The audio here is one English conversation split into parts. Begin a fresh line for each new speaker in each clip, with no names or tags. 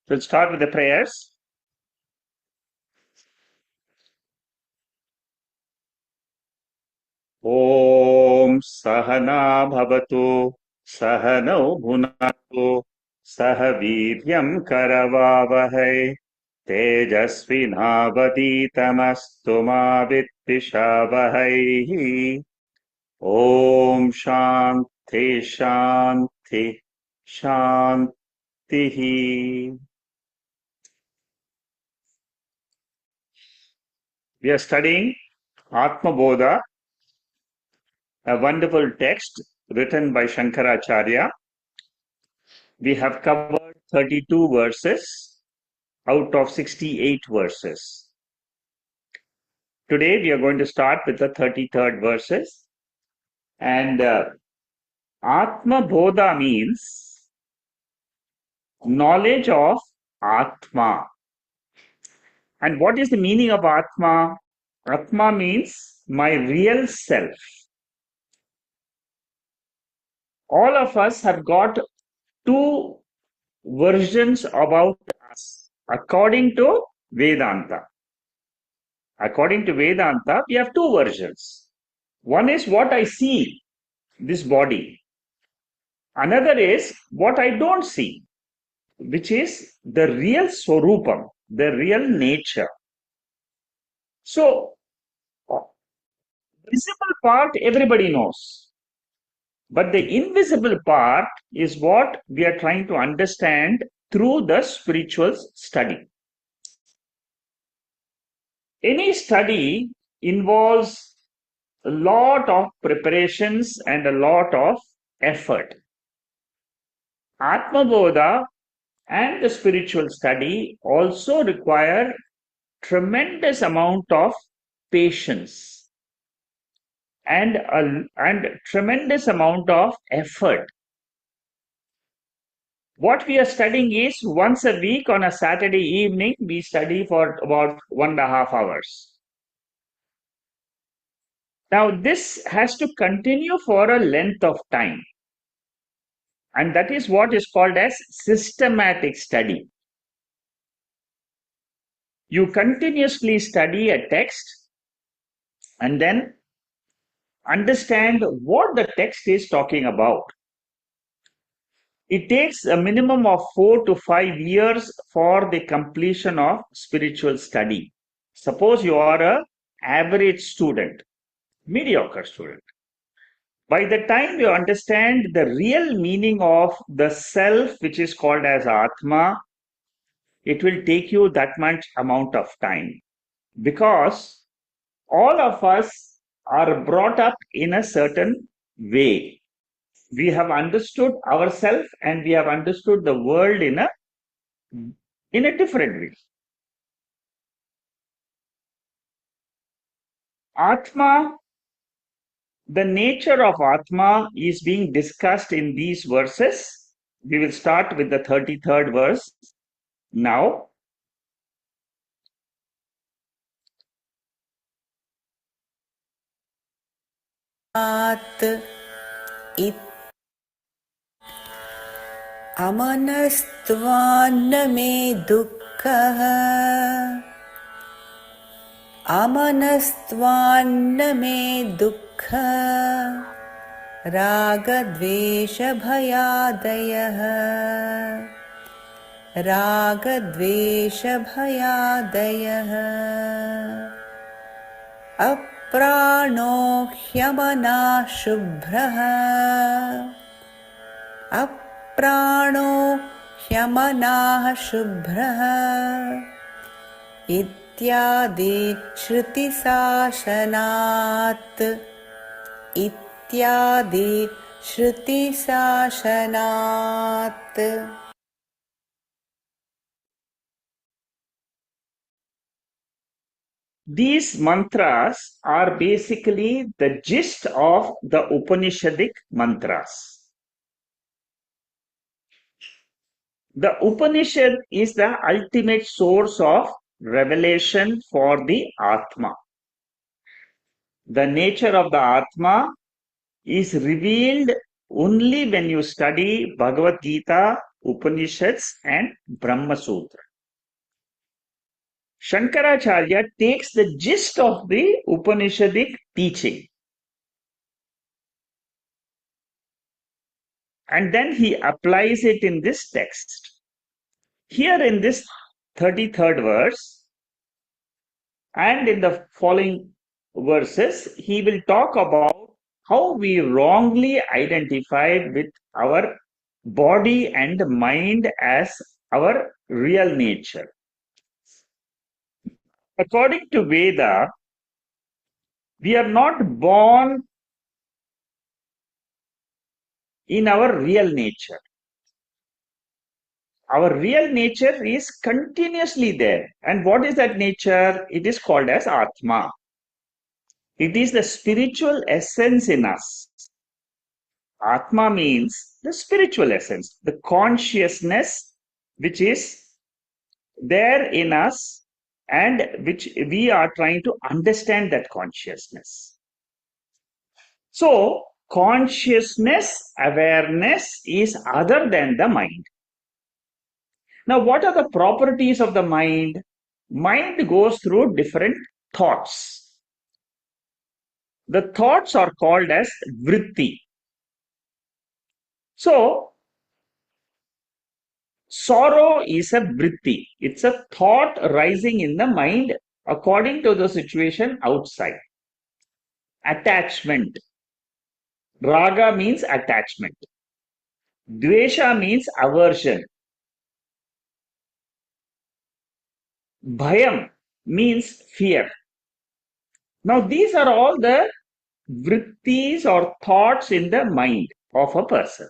We'll start with the prayers. Om Sahana Bhavatu Sahanau Bhunatu Sahaviryam Karavavahai Tejasvinavaditamastu ma Vittvishavahai. Om Shanti Shanti Shanti. We are studying Atma Bodha, a wonderful text written by Shankaracharya. We have covered 32 verses out of 68 verses. Today we are going to start with the 33rd verses. And Atma Bodha means knowledge of Atma. And what is the meaning of Atma? Atma means my real self. All of us have got two versions about us according to Vedanta. According to Vedanta, we have two versions. One is what I see, this body. Another is what I don't see, which is the real Swarupam, the real nature. So, visible part everybody knows. But the invisible part is what we are trying to understand through the spiritual study. Any study involves a lot of preparations and a lot of effort. Atma Bodha and the spiritual study also require tremendous amount of patience and tremendous amount of effort. What we are studying is once a week on a Saturday evening, we study for about 1.5 hours. Now, this has to continue for a length of time. And that is what is called as systematic study. You continuously study a text and then understand what the text is talking about. It takes a minimum of 4 to 5 years for the completion of spiritual study. Suppose you are an average student, mediocre student. By the time you understand the real meaning of the self, which is called as Atma, it will take you that much amount of time, because all of us are brought up in a certain way. We have understood ourselves and we have understood the world in a different way. Atma, the nature of Atma is being discussed in these verses. We will start with the 33rd verse now.
अमनस्त्वान्न मे दुःखः अमनस्त्वान्न मे दुःखः रागद्वेषभयादयः रागद्वेषभयादयः अप्राणो ह्यमनः शुभ्रः अप्राणो ह्यमनः शुभ्रः इत्यादि श्रुतिशासनात् इत्यादि श्रुतिशासनात्.
These mantras are basically the gist of the Upanishadic mantras. The Upanishad is the ultimate source of revelation for the Atma. The nature of the Atma is revealed only when you study Bhagavad Gita, Upanishads and Brahma Sutra. Shankaracharya takes the gist of the Upanishadic teaching and then he applies it in this text. Here in this 33rd verse and in the following verses, he will talk about how we wrongly identified with our body and mind as our real nature. According to Veda, we are not born in our real nature. Our real nature is continuously there. And what is that nature? It is called as Atma. It is the spiritual essence in us. Atma means the spiritual essence, the consciousness which is there in us and which we are trying to understand that consciousness. So, consciousness, awareness is other than the mind. Now, what are the properties of the mind? Mind goes through different thoughts. The thoughts are called as vritti. So, sorrow is a vritti. It's a thought rising in the mind according to the situation outside. Attachment. Raga means attachment. Dvesha means aversion. Bhayam means fear. Now, these are all the vrittis or thoughts in the mind of a person.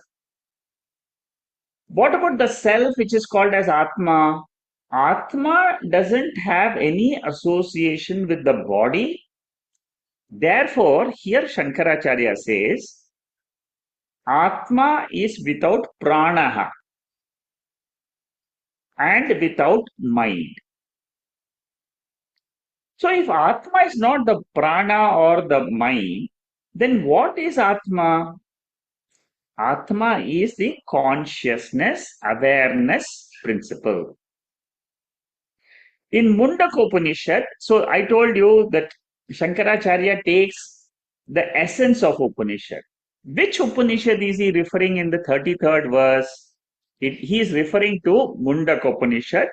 What about the self, which is called as Atma? Atma doesn't have any association with the body. Therefore, here Shankaracharya says, Atma is without pranaha and without mind. So, if Atma is not the prana or the mind, then what is Atma? Atma is the consciousness, awareness principle. In Mundaka Upanishad, so I told you that Shankaracharya takes the essence of Upanishad. Which Upanishad is he referring in the 33rd verse? He is referring to Mundaka Upanishad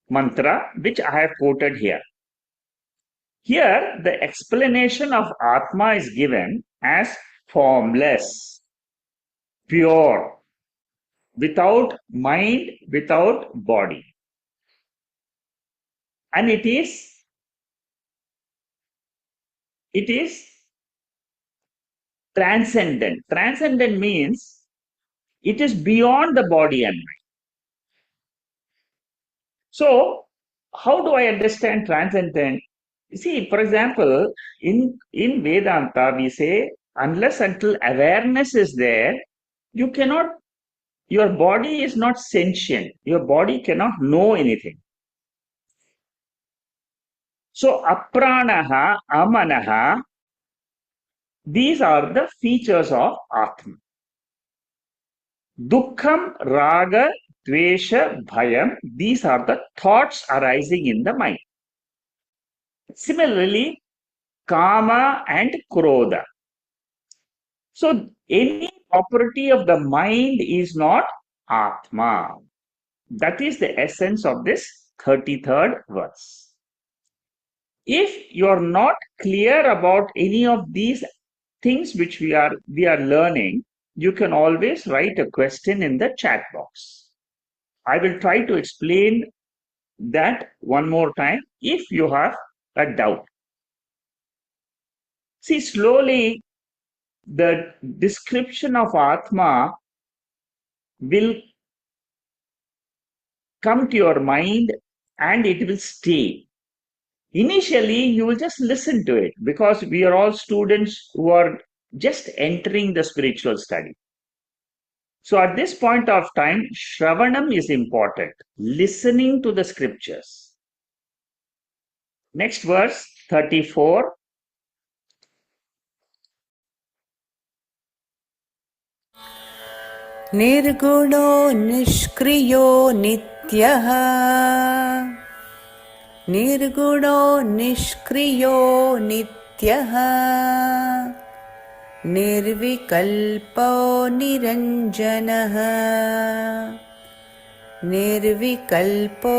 mantra, which I have quoted here. Here, the explanation of Atma is given as formless, pure, without mind, without body. And it is transcendent. Transcendent means it is beyond the body and mind. So, how do I understand transcendent? You see, for example, in Vedanta, we say, unless until awareness is there, you cannot, your body is not sentient. Your body cannot know anything. So, apranaha, amanaha, these are the features of Atma. Dukkham, raga, dvesha, bhayam, these are the thoughts arising in the mind. Similarly, kama and krodha. So, any property of the mind is not Atma. That is the essence of this 33rd verse. If you are not clear about any of these things which we are learning, you can always write a question in the chat box. I will try to explain that one more time if you have a doubt. See, slowly the description of Atma will come to your mind and it will stay. Initially, you will just listen to it because we are all students who are just entering the spiritual study. So at this point of time, Shravanam is important, listening to the scriptures. Next verse, 34.
निर्गुणो निष्क्रियो नित्यः निर्गुणो निष्क्रियो नित्यः निर्विकल्पो निरञ्जनः निर्विकल्पो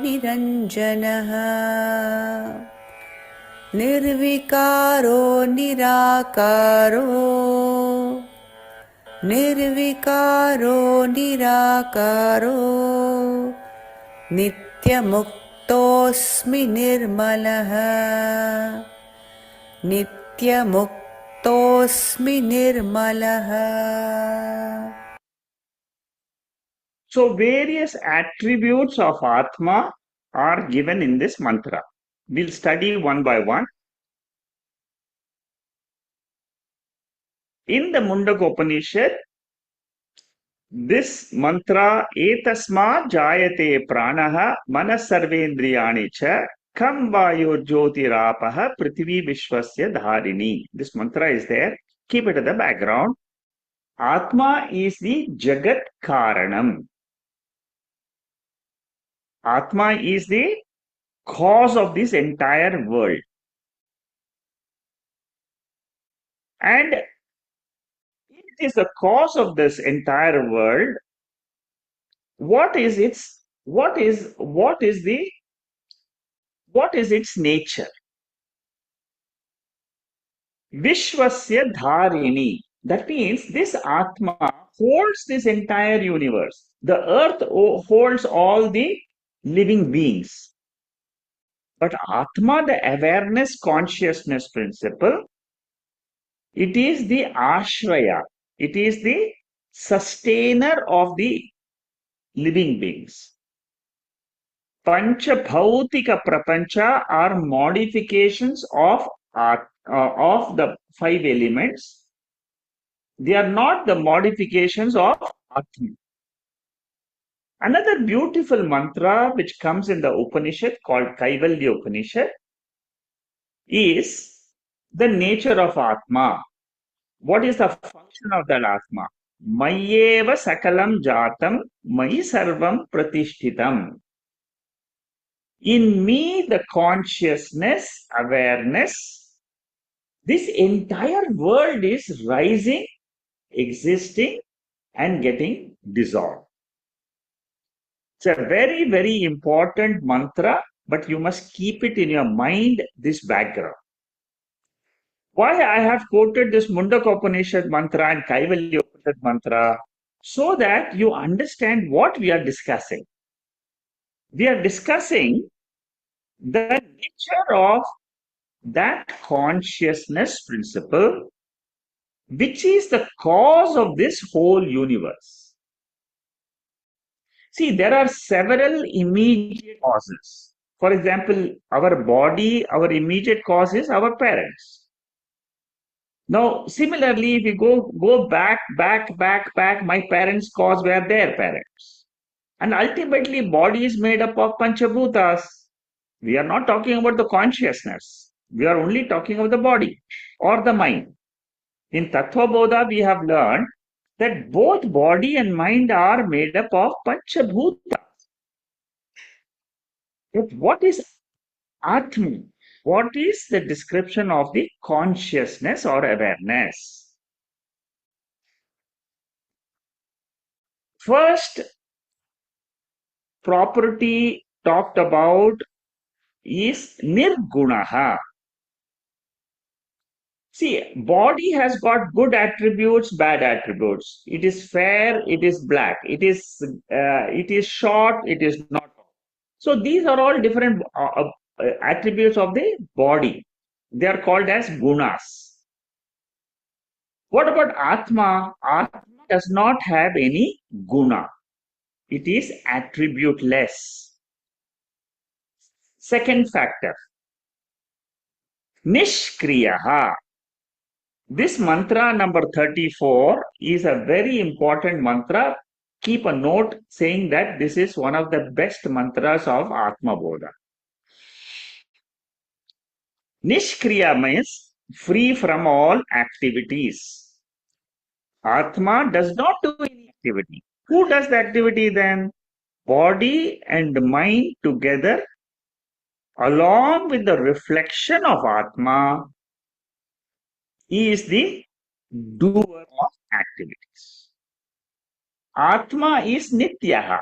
निरञ्जनः निर्विकारो निराकारो निर्विकारो निराकारो नित्यमुक्तोऽस्मि निर्मलः नित्यमुक्तोऽस्मि निर्मलः.
So various attributes of Atma are given in this mantra. We'll study one by one. In the Mundaka Upanishad, this mantra etasma jayate pranaha manasarvendriyani cha kam vayo jyotirapaha prithvi vishwasya dharini. This mantra is there. Keep it at the background. Atma is the Jagat Karanam. Atma is the cause of this entire world. And it is the cause of this entire world. What is its nature? Vishwasya Dharini. That means this Atma holds this entire universe. The earth holds all the living beings. But Atma, the awareness consciousness principle, it is the Ashraya. It is the sustainer of the living beings. Pancha Bhautika Prapancha are modifications of the five elements. They are not the modifications of Atma. Another beautiful mantra which comes in the Upanishad called Kaivalya Upanishad is the nature of Atma. What is the function of that Atma? Mayeva Sakalam Jatam Mayi Sarvam Pratishtitam. In me, the consciousness, awareness, this entire world is rising, existing, and getting dissolved. It's a very, very important mantra, but you must keep it in your mind, this background. Why I have quoted this Mundaka Upanishad mantra and Kaivalya Upanishad mantra? So that you understand what we are discussing. We are discussing the nature of that consciousness principle, which is the cause of this whole universe. See, there are several immediate causes. For example, our body, our immediate cause is our parents. Now, similarly, if we go back, my parents' cause were their parents. And ultimately, body is made up of Panchabhutas. We are not talking about the consciousness. We are only talking about the body or the mind. In Atma Bodha, we have learned that both body and mind are made up of Panchabhutas. But what is Atma? What is the description of the consciousness or awareness? First property talked about is Nirgunaha. See, body has got good attributes, bad attributes. It is fair, it is black. It is short, it is not. So these are all different attributes of the body. They are called as gunas. What about Atma? Atma does not have any guna. It is attributeless. Second factor, Nishkriyaha. This mantra number 34 is a very important mantra. Keep a note saying that this is one of the best mantras of Atma Bodha. Nishkriya means free from all activities. Atma does not do any activity. Who does the activity then? Body and mind together, along with the reflection of Atma, is the doer of activities. Atma is Nityaha.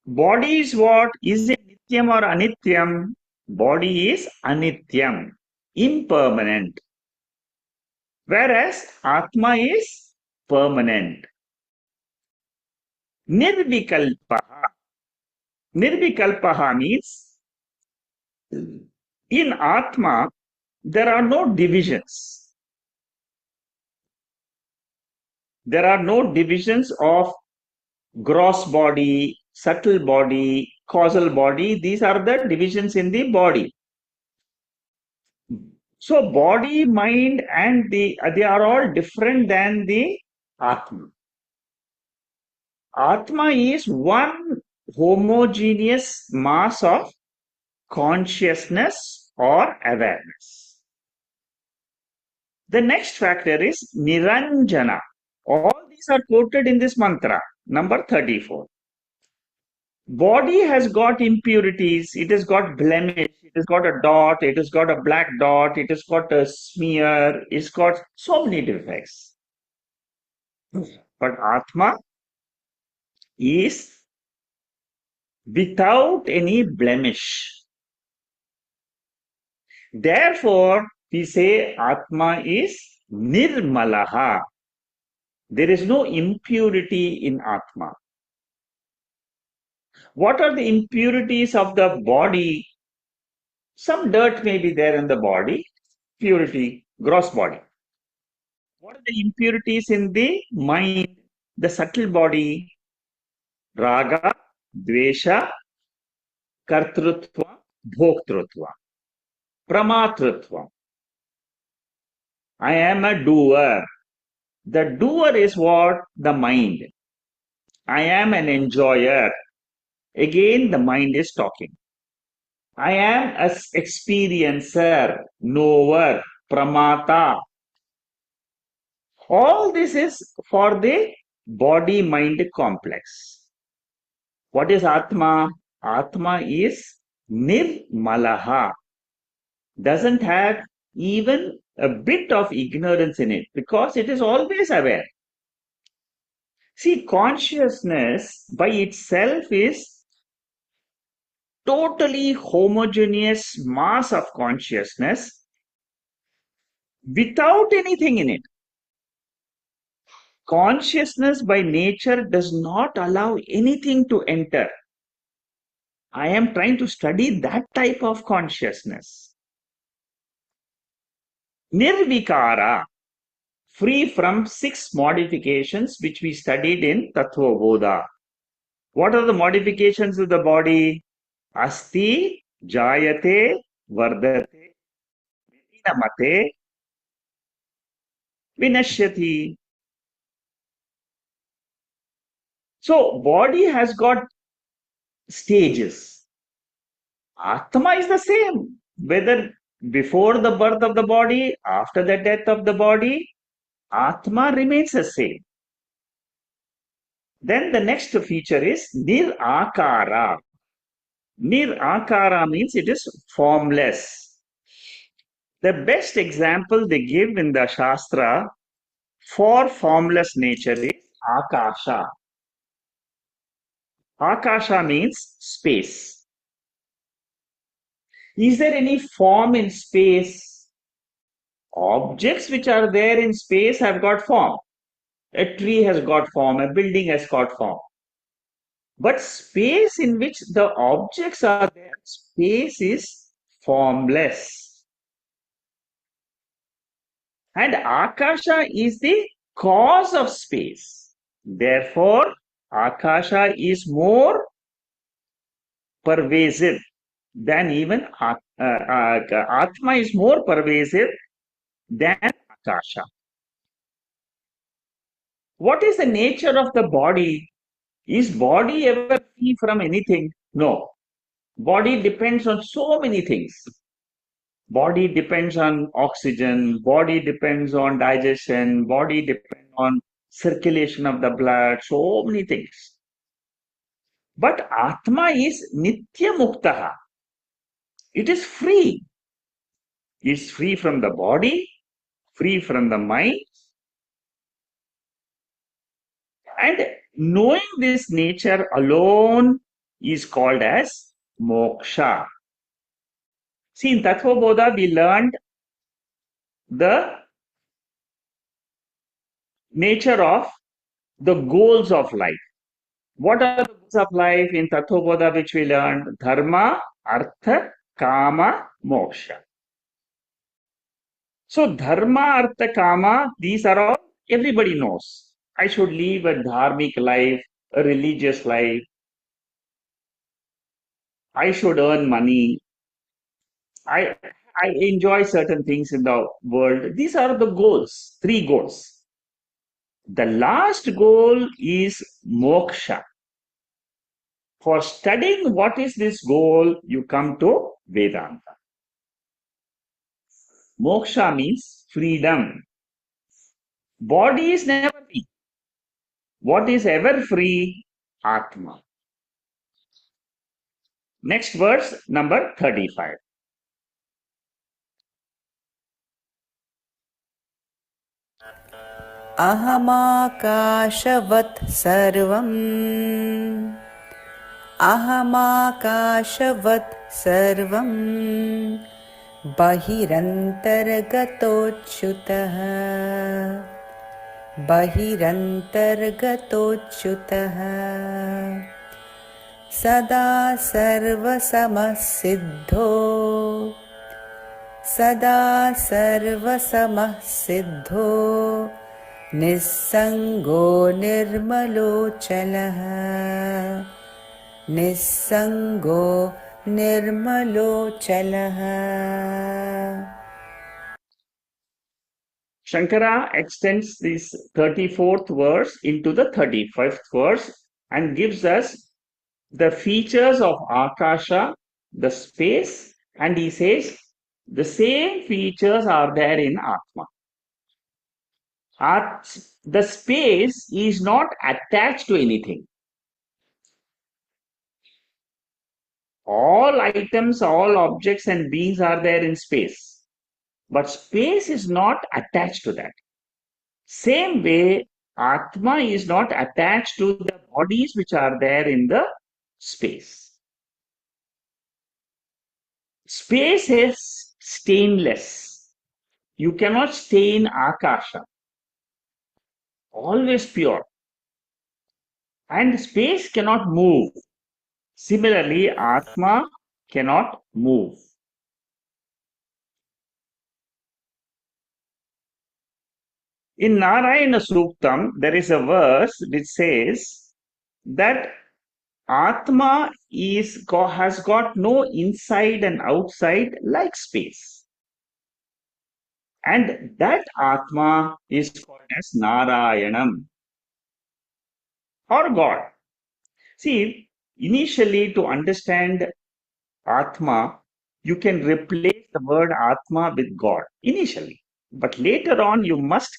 Body is what? Is it Nityam or Anityam? Body is Anityam, impermanent. Whereas Atma is permanent. Nirvikalpaha. Nirvikalpaha means in Atma there are no divisions. There are no divisions of gross body, subtle body, causal body. These are the divisions in the body. So body, mind, and they are all different than the Atma. Atma is one homogeneous mass of consciousness or awareness. The next factor is Niranjana. All these are quoted in this mantra, number 34. Body has got impurities, it has got blemish, it has got a dot, it has got a black dot, it has got a smear, it's got so many defects. But Atma is without any blemish. Therefore, we say Atma is Nirmalaha. There is no impurity in Atma. What are the impurities of the body? Some dirt may be there in the body, purity, gross body. What are the impurities in the mind, the subtle body? Raga, Dvesha, Kartrutva, Bhoktrutva, Pramatrutva. I am a doer. The doer is what? The mind. I am an enjoyer. Again, the mind is talking. I am an experiencer, knower, pramata. All this is for the body-mind complex. What is Atma? Atma is Nirmalaha. Doesn't have even a bit of ignorance in it because it is always aware. See, consciousness by itself is totally homogeneous mass of consciousness without anything in it. Consciousness by nature does not allow anything to enter. I am trying to study that type of consciousness. Nirvikara, free from 6 modifications which we studied in Atma Bodha. What are the modifications of the body? Asti, Jayate, Vardate, Vinamate, Vinashyati. So, body has got stages. Atma is the same, whether before the birth of the body, after the death of the body, Atma remains the same. Then the next feature is Nirakara. Nirakara means it is formless. The best example they give in the Shastra for formless nature is Akasha. Akasha means space. Is there any form in space? Objects which are there in space have got form. A tree has got form, a building has got form. But space in which the objects are there, space is formless. And Akasha is the cause of space. Therefore, Akasha is more pervasive than even Atma is more pervasive than Akasha. What is the nature of the body? Is body ever free from anything? No. Body depends on so many things. Body depends on oxygen, body depends on digestion, body depends on circulation of the blood, so many things. But Atma is Nitya Muktaha. It is free. It's free from the body, free from the mind. And knowing this nature alone is called as moksha. See, in Tattva Bodha, we learned the nature of the goals of life. What are the goals of life in Tattva Bodha which we learned? Dharma, Artha, Kama, Moksha. So, Dharma, Artha, Kama, these are all everybody knows. I should live a dharmic life, a religious life. I should earn money. I I enjoy certain things in the world. These are the goals, three goals. The last goal is moksha. For studying what is this goal, you come to Vedanta. Moksha means freedom. Body is never free. What is ever free? Atma. Next verse, number 35.
अहमाकाशवत् सर्वम् अहमाकाशवत् सर्वम् बहिरन्तर्गतोऽच्युतः बहिरन्तर्गतोऽच्युतः सदा सर्वसमसिद्धो सदा सर्वसमसिद्धो निस्सङ्गो निर्मलोऽचलः निस्सङ्गो निर्मलोऽचलः.
Shankara extends this 34th verse into the 35th verse and gives us the features of Akasha, the space, and he says the same features are there in Atma. The space is not attached to anything. All items, all objects and beings are there in space. But space is not attached to that. Same way, Atma is not attached to the bodies which are there in the space. Space is stainless. You cannot stain Akasha. Always pure. And space cannot move. Similarly, Atma cannot move. In Narayana Suktam, there is a verse which says that Atma has got no inside and outside like space. And that Atma is called as Narayanam or God. See, initially to understand Atma, you can replace the word Atma with God initially. But later on, you must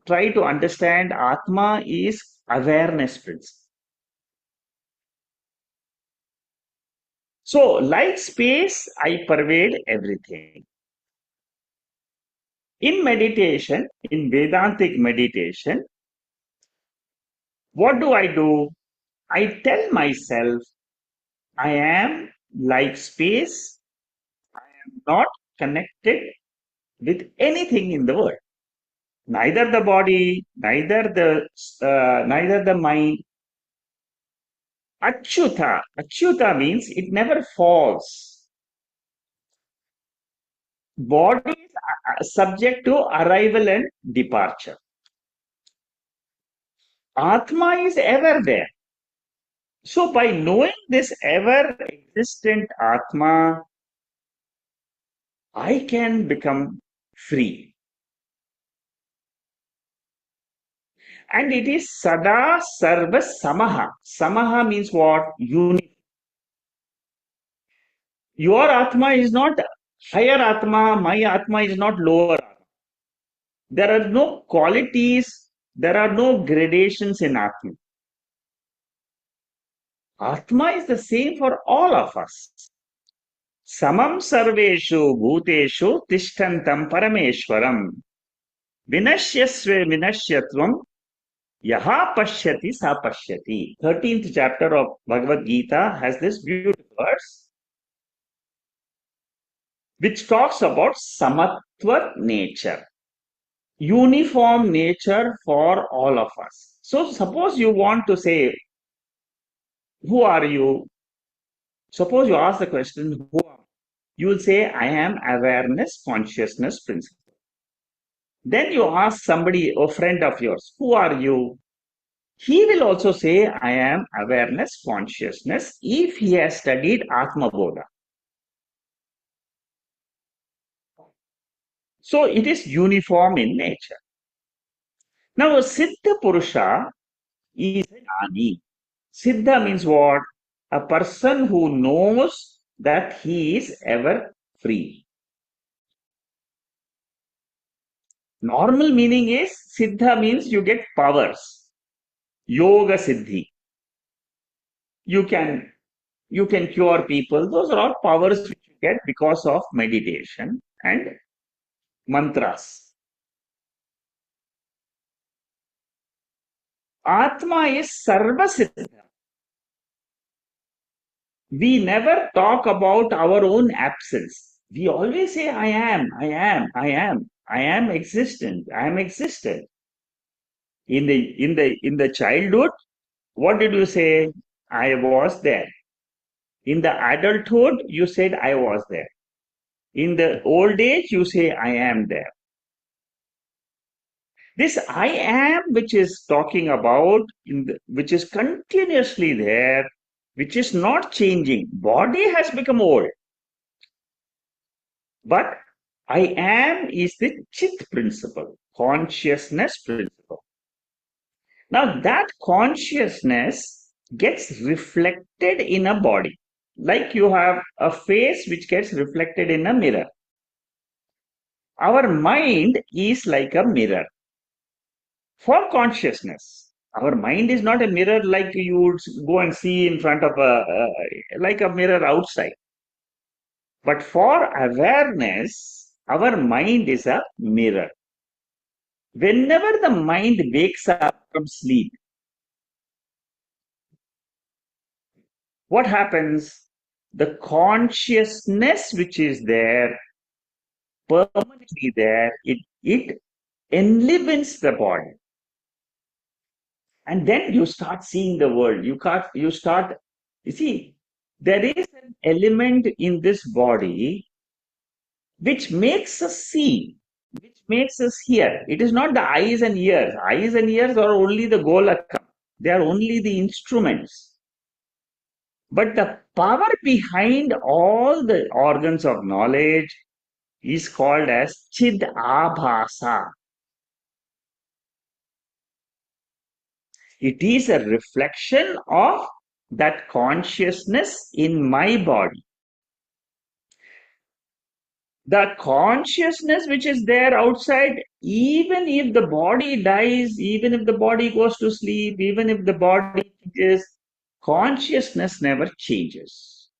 try to understand Atma is awareness principle. So, like space, I pervade everything. In meditation, in Vedantic meditation, what do? I tell myself, I am like space, not connected with anything in the world. Neither the body, neither the mind. Achyuta means it never falls. Body is subject to arrival and departure. Atma is ever there. So by knowing this ever existent Atma, I can become free. And it is Sada Sarva Samaha. Samaha means what? Unity. Your Atma is not higher Atma, my Atma is not lower Atma. There are no qualities, there are no gradations in Atma. Atma is the same for all of us. Samam sarveshu bhuteshu tishtantam parameshwaram. Vinashyasve vinashyatvam yaha pashyati sa pashyati. 13th chapter of Bhagavad Gita has this beautiful verse which talks about samatva nature, uniform nature for all of us. So suppose you want to say, who are you? Suppose you ask the question, who am I? You will say, I am awareness consciousness principle. Then you ask somebody, a friend of yours, who are you? He will also say, I am awareness consciousness if he has studied Atma Bodha. So it is uniform in nature. Now, a Siddha Purusha is a Jnani. Siddha means what? A person who knows that he is ever free. Normal meaning is Siddha means you get powers. Yoga Siddhi. You can cure people. Those are all powers which you get because of meditation and mantras. Atma is Sarva Siddha. We never talk about our own absence. We always say, I am, I am, I am, I am existent, I am existent. In the childhood, what did you say? I was there. In the adulthood, you said I was there. In the old age, you say I am there. This I am, which is talking about, which is continuously there, which is not changing. Body has become old. But I am is the Chit principle, consciousness principle. Now that consciousness gets reflected in a body. Like you have a face which gets reflected in a mirror. Our mind is like a mirror for consciousness. Our mind is not a mirror like you would go and see in front of like a mirror outside. But for awareness, our mind is a mirror. Whenever the mind wakes up from sleep, what happens? The consciousness which is there, permanently there, it enlivens the body. And then you start seeing the world. You see, there is an element in this body which makes us see, which makes us hear. It is not the eyes and ears. Eyes and ears are only the golaka. They are only the instruments. But the power behind all the organs of knowledge is called as Chid Abhasa. It is a reflection of that consciousness in my body. The consciousness which is there outside, even if the body dies, even if the body goes to sleep, even if the body changes, consciousness never changes.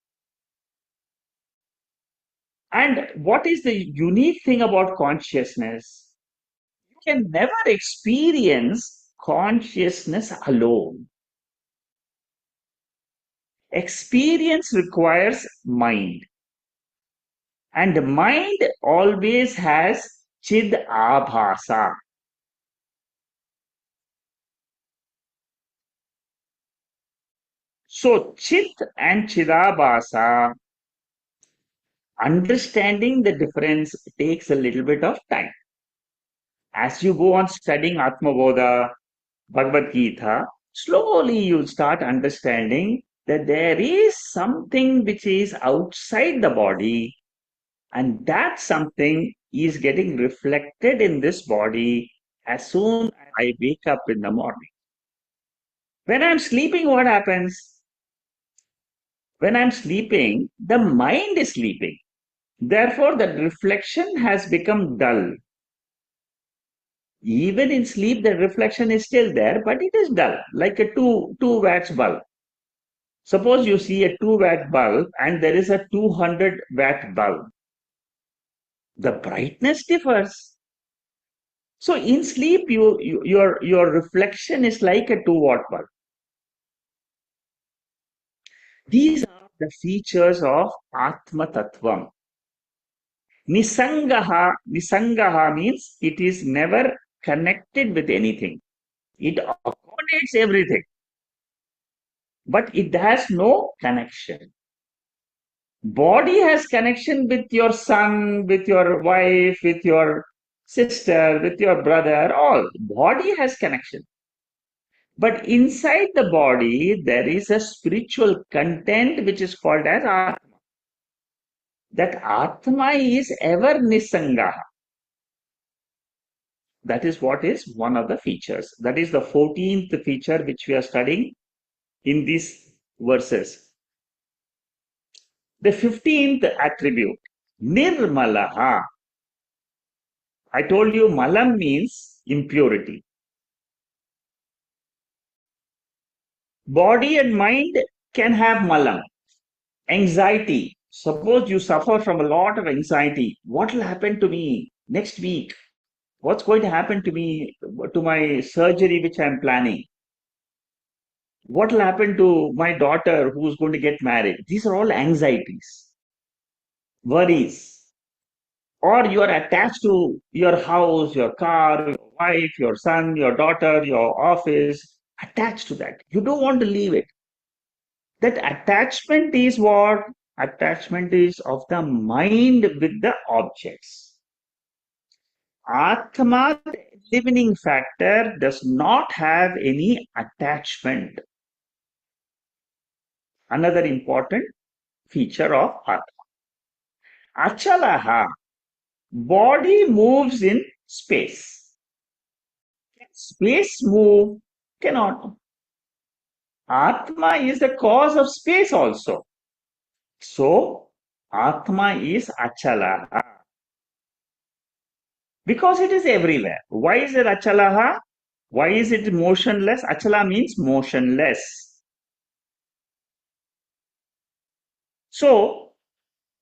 And what is the unique thing about consciousness? You can never experience consciousness alone. Experience requires mind. And mind always has Chid Abhasa. So Chit and Chidabhasa, understanding the difference takes a little bit of time. As you go on studying Atma Bodha, Bhagavad Gita, slowly you'll start understanding that there is something which is outside the body, and that something is getting reflected in this body as soon as I wake up in the morning. When I'm sleeping, what happens? When I'm sleeping, the mind is sleeping. Therefore, the reflection has become dull. Even in sleep, the reflection is still there, but it is dull, like a two watts bulb. Suppose you see a 2 watt bulb and there is a 200-watt bulb. The brightness differs. So in sleep, your reflection is like a 2 watt bulb. These are the features of Atma Tattvam. Nisangaha means it is never connected with anything. It accommodates everything, but it has no connection. Body has connection with your son, with your wife, with your sister, with your brother, all. Body has connection. But inside the body, there is a spiritual content which is called as Atma. That Atma is ever Nisangaha. That is what is one of the features. That is the 14th feature which we are studying in these verses. The 15th attribute, Nirmalaha. I told you malam means impurity. Body and mind can have malam. Anxiety. Suppose you suffer from a lot of anxiety. What will happen to me next week? What's going to happen to me, to my surgery which I'm planning? What will happen to my daughter who's going to get married? These are all anxieties, worries. Or you are attached to your house, your car, your wife, your son, your daughter, your office, attached to that. You don't want to leave it. That attachment is what? Attachment is of the mind with the objects. Atma, the living factor, does not have any attachment. Another important feature of Atma. Achalaha, body moves in space. Can space move? Cannot. Atma is the cause of space also. So, Atma is Achalaha. Because it is everywhere. Why is it Achalaha? Why is it motionless? Achala means motionless. So,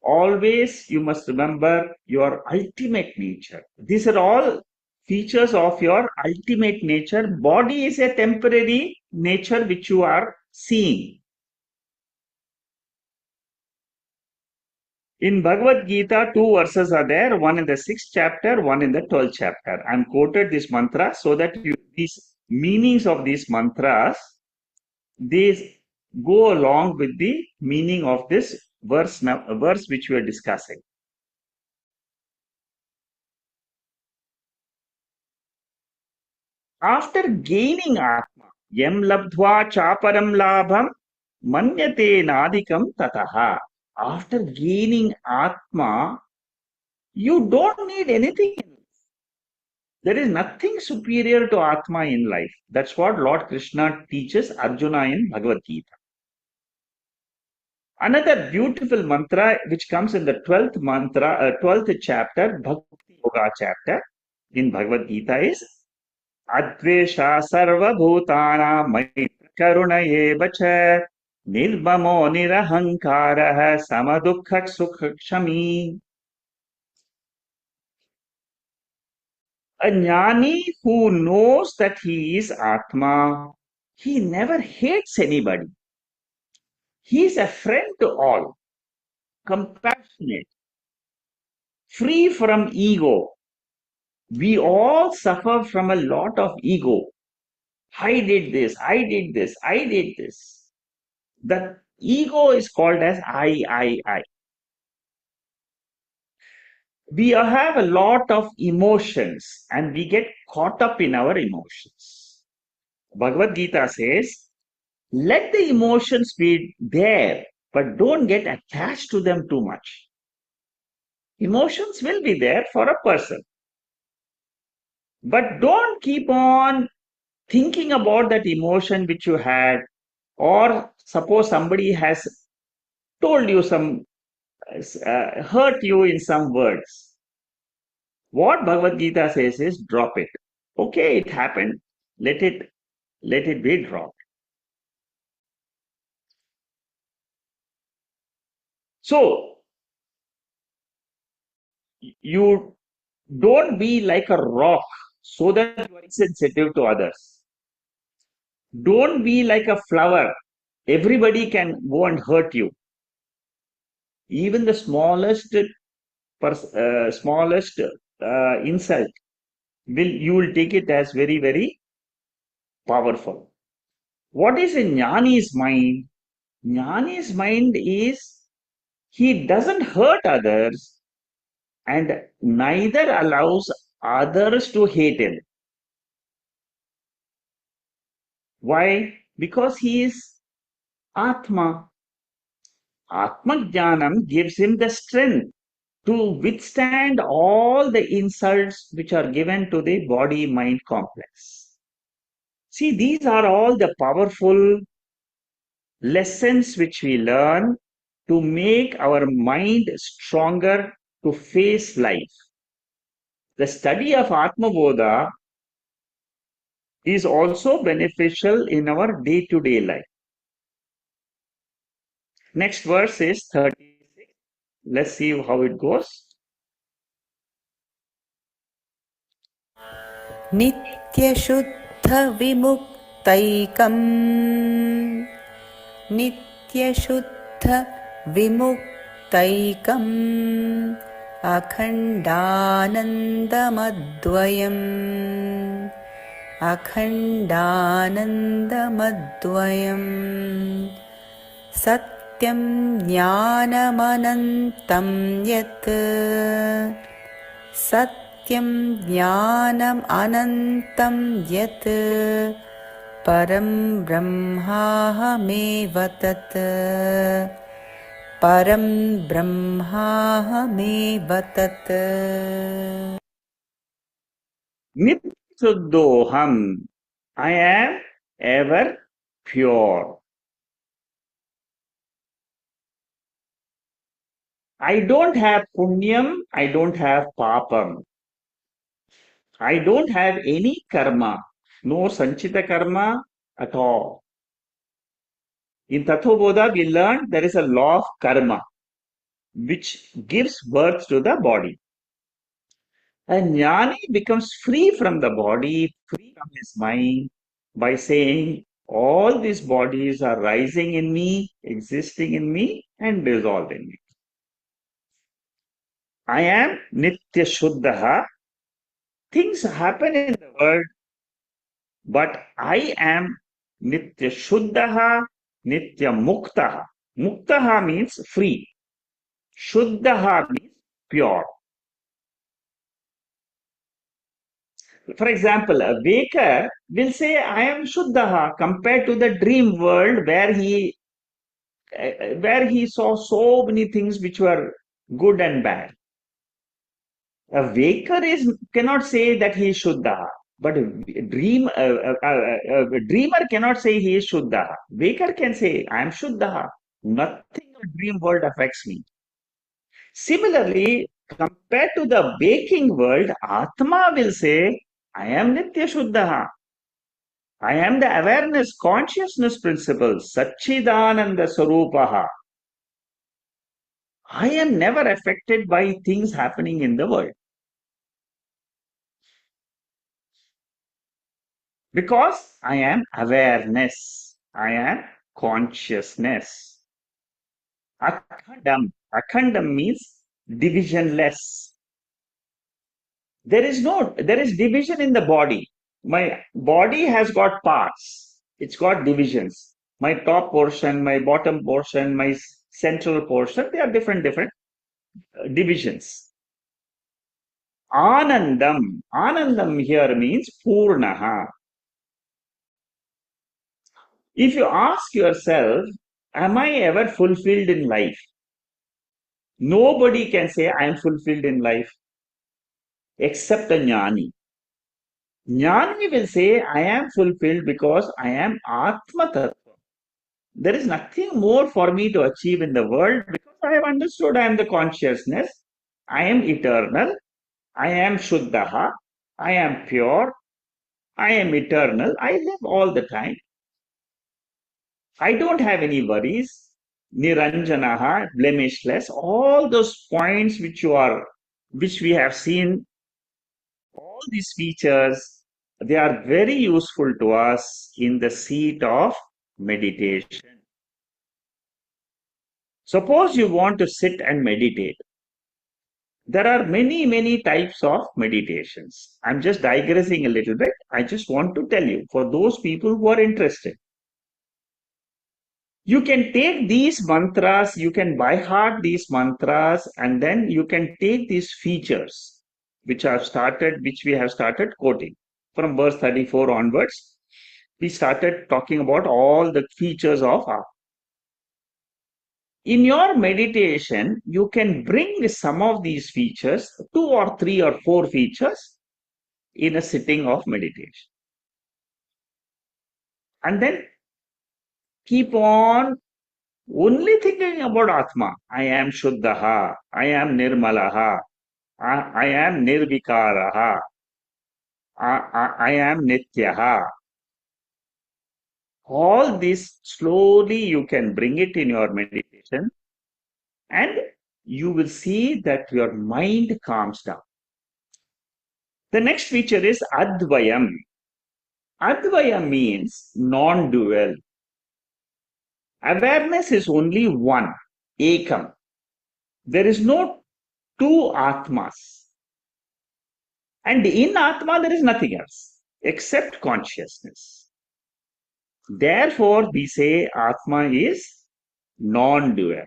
always you must remember your ultimate nature. These are all features of your ultimate nature. Body is a temporary nature which you are seeing. In Bhagavad Gita, two verses are there, one in the 6th chapter, one in the 12th chapter. I'm quoted this mantra so that these meanings of these mantras, they go along with the meaning of this verse which we are discussing. After gaining Atma, yam labdhva chaparam labham manyate nadikam tataha. After gaining Atma, you don't need anything. There is nothing superior to Atma in life. That's what Lord Krishna teaches Arjuna in Bhagavad Gita. Another beautiful mantra which comes in the 12th chapter, Bhakti Yoga chapter in Bhagavad Gita is Advesha Sarva Bhutana Maitra Karuna Eva Cha Nirmamo Nirahankara Samadukha Sukha Kshami. A jnani who knows that he is Atma, he never hates anybody. He is a friend to all, compassionate, free from ego. We all suffer from a lot of ego. I did this, I did this, I did this. The ego is called as I. We have a lot of emotions and we get caught up in our emotions. Bhagavad Gita says, let the emotions be there, but don't get attached to them too much. Emotions will be there for a person. But don't keep on thinking about that emotion which you had, or suppose somebody has told you some, hurt you in some words. What Bhagavad Gita says is drop it. Okay, it happened. Let it be dropped. So you don't be like a rock so that you are insensitive to others. Don't be like a flower. Everybody can go and hurt you. Even the smallest insult you will take it as very, very powerful. What is in Jnani's mind? Jnani's mind is he doesn't hurt others and neither allows others to hate him. Why? Because he is Atma. Atma Jnanam gives him the strength to withstand all the insults which are given to the body mind complex. See, these are all the powerful lessons which we learn to make our mind stronger to face life. The study of Atma Bodha is also beneficial in our day to day life. Next verse is 36. Let's see how it goes.
नित्यशुद्धविमुक्तैकम् नित्यशुद्धविमुक्तैकम् अखण्डानन्दमद्वयम् अखण्डानन्दमद्वयम् सत्यं ज्ञानमनन्तं यत् सत्यं ज्ञानम् अनन्तं यत् परं ब्रह्माहमेव तत् परं ब्रह्माहमेव तत्
Nitsuddhoham. I am ever pure. I don't have punyam, I don't have papam. I don't have any karma, no sanchita karma at all. In Tattva Bodha, we learned there is a law of karma which gives birth to the body. And Jnani becomes free from the body, free from his mind by saying, all these bodies are rising in me, existing in me, and dissolving in me. I am Nitya Shuddha. Things happen in the world, but I am Nitya Shuddha, Nitya Muktaha. Muktaha means free. Shuddha means pure. For example, a waker will say, I am Shuddha compared to the dream world where he saw so many things which were good and bad. A waker cannot say that he is Shuddha, but a dreamer cannot say he is Shuddha. Waker can say, I am Shuddha. Nothing in the dream world affects me. Similarly, compared to the waking world, Atma will say, I am Nitya Shuddha. I am the awareness, consciousness principle, Satchidananda Sarupaha. I am never affected by things happening in the world. Because I am awareness, I am consciousness. Akhandam. Akhandam means divisionless. There is division in the body. My body has got parts. It's got divisions. My top portion, my bottom portion, my central portion, they are different divisions. Anandam. Anandam here means Purnaha. If you ask yourself, am I ever fulfilled in life? Nobody can say I am fulfilled in life except a jnani. Jnani will say I am fulfilled because I am Atma Tattva. There is nothing more for me to achieve in the world because I have understood I am the consciousness. I am eternal. I am Shuddha. I am pure. I am eternal. I live all the time. I don't have any worries. Niranjanaha, blemishless. All those points which we have seen, all these features, they are very useful to us in the seat of meditation. Suppose you want to sit and meditate. There are many types of meditations. I'm just digressing a little bit. I just want to tell you for those people who are interested. You can take these mantras, you can by heart these mantras, and then you can take these features which we have started quoting. From verse 34 onwards, we started talking about all the features of Atma. In your meditation, you can bring some of these features, 2 or 3 or 4 features, in a sitting of meditation. And then keep on only thinking about Atma. I am Shuddhaha, I am Nirmalaha, I am Nirvikaraha, I am Nityaha. All this slowly you can bring it in your meditation and you will see that your mind calms down. The next feature is Advayam. Advayam means non-dual. Awareness is only one, ekam. There is no two Atmas. And in Atma, there is nothing else except consciousness. Therefore, we say Atma is non-dual.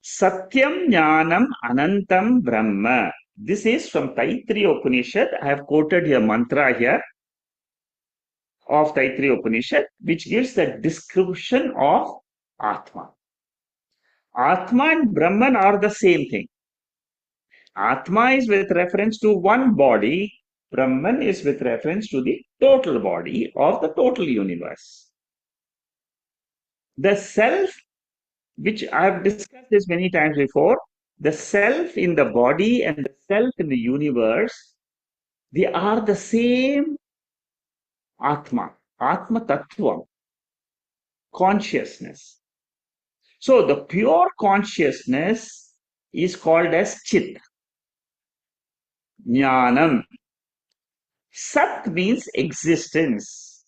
Satyam Jnanam Anantam Brahma. This is from Taittiriya Upanishad. I have quoted here mantra here of Taittiriya Upanishad, which gives the description of Atma. Atma and Brahman are the same thing. Atma is with reference to one body, Brahman is with reference to the total body of the total universe. The self, which I have discussed this many times before, the self in the body and the self in the universe, they are the same Atma, Atma Tattva, consciousness. So the pure consciousness is called as Chit, Jnanam. Sat means existence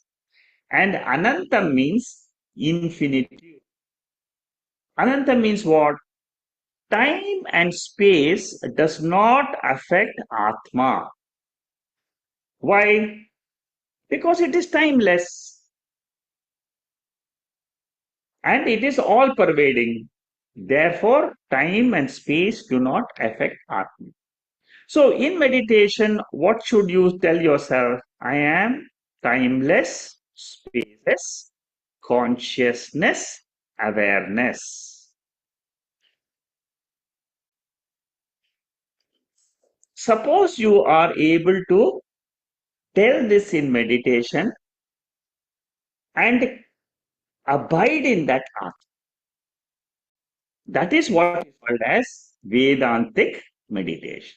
and Anantam means infinitude. Anantam means what? Time and space does not affect Atma. Why? Because it is timeless and it is all pervading. Therefore, time and space do not affect Atma. So in meditation, what should you tell yourself? I am timeless, spaceless, consciousness, awareness. Suppose you are able to tell this in meditation and abide in that Atma. That is what is called as Vedantic meditation.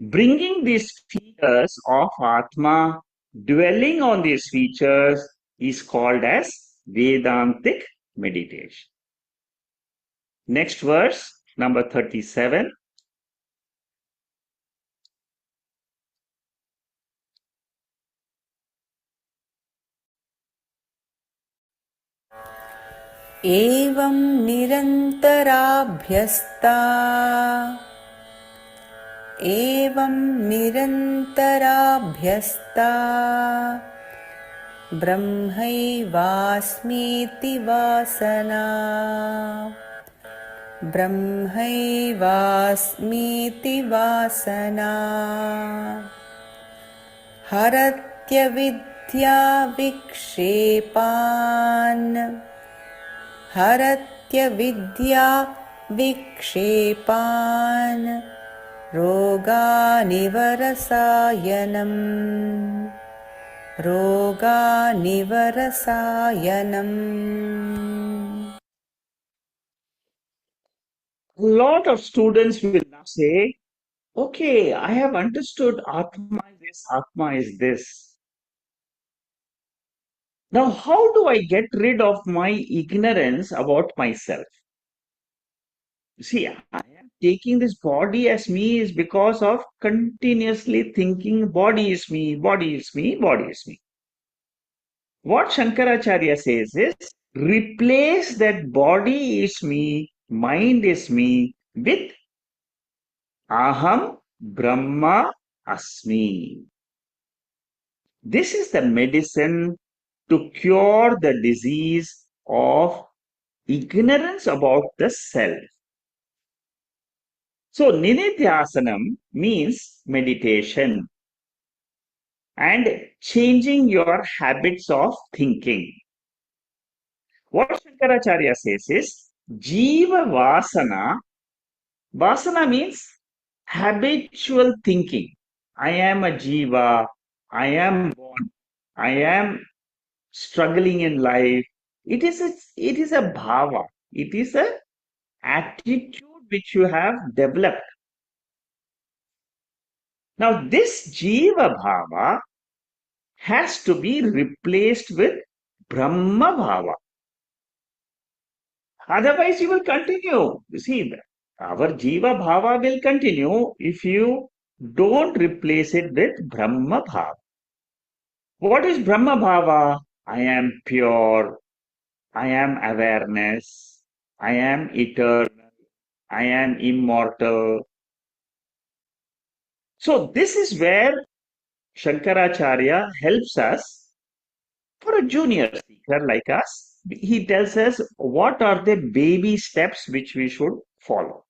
Bringing these features of Atma, dwelling on these features is called as Vedantic meditation. Next verse, number 37.
एवं निरन्तराभ्यस्ता ब्रह्मैवास्मीति वासना हरत्यविद्या विक्षेपान् रोगानिवरसायनम् रोगानिवरसायनम्.
A lot of students will now say, okay, I have understood Atma is this, Atma is this. Now, how do I get rid of my ignorance about myself? See, I am taking this body as me is because of continuously thinking body is me, body is me, body is me. What Shankaracharya says is replace that body is me, mind is me with aham brahma asmi. This is the medicine to cure the disease of ignorance about the self. So, Ninidhyasanam means meditation and changing your habits of thinking. What Shankaracharya says is Jiva Vasana. Vasana means habitual thinking. I am a Jiva. I am born. I am struggling in life. It is a bhava. It is a attitude which you have developed. Now, this Jiva Bhava has to be replaced with Brahma Bhava. Otherwise, you will continue. You see, our Jiva Bhava will continue if you don't replace it with Brahma Bhava. What is Brahma Bhava? I am pure. I am awareness. I am eternal. I am immortal. So, this is where Shankaracharya helps us for a junior seeker like us. He tells us what are the baby steps which we should follow.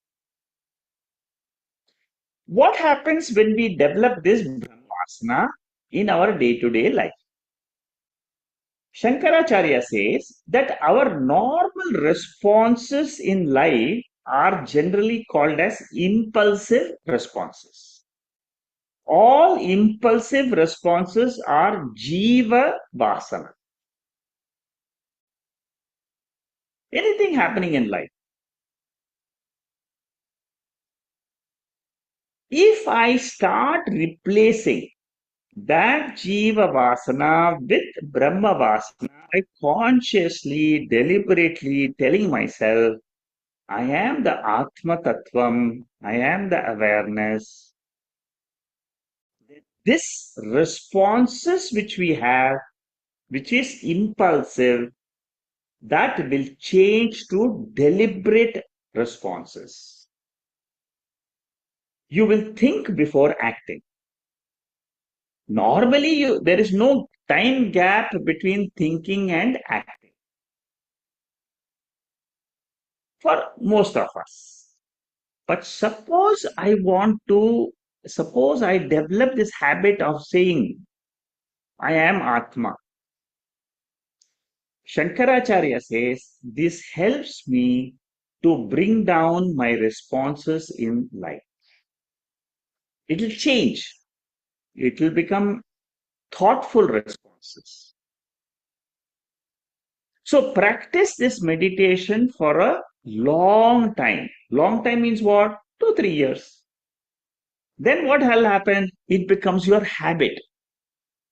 What happens when we develop this Brahmasana in our day-to-day life? Shankaracharya says that our normal responses in life are generally called as impulsive responses. All impulsive responses are Jiva Vasana. Anything happening in life. If I start replacing that Jiva Vasana with Brahma Vasana, I consciously, deliberately telling myself, I am the Atma Tattvam, I am the awareness. This responses which we have, which is impulsive, that will change to deliberate responses. You will think before acting. Normally, there is no time gap between thinking and acting for most of us. But suppose I develop this habit of saying, I am Atma. Shankaracharya says, this helps me to bring down my responses in life. It will change. It will become thoughtful responses. So practice this meditation for a long time. Long time means what? 2-3 years. Then what will happen? It becomes your habit.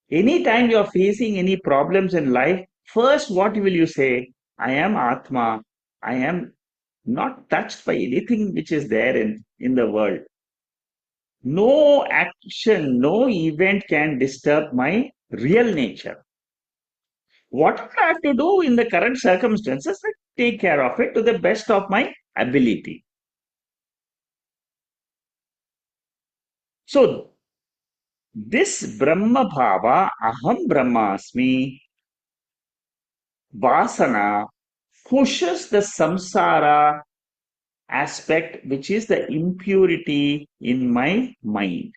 Anytime you are facing any problems in life, first what will you say? I am Atma. I am not touched by anything which is there in the world. No action, no event can disturb my real nature. Whatever I have to do in the current circumstances, I take care of it to the best of my ability. So, this Brahma Bhava, Aham Brahmasmi, Vasana, pushes the samsara aspect, which is the impurity in my mind.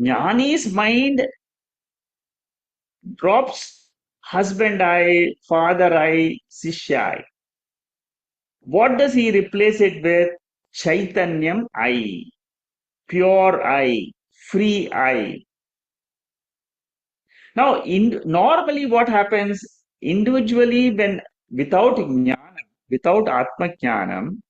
Jnani's mind drops husband I, father I, Sishya I. What does he replace it with? Chaitanyam I, pure I, free I. Now, normally what happens individually when without jnana, without Atma Jnanam,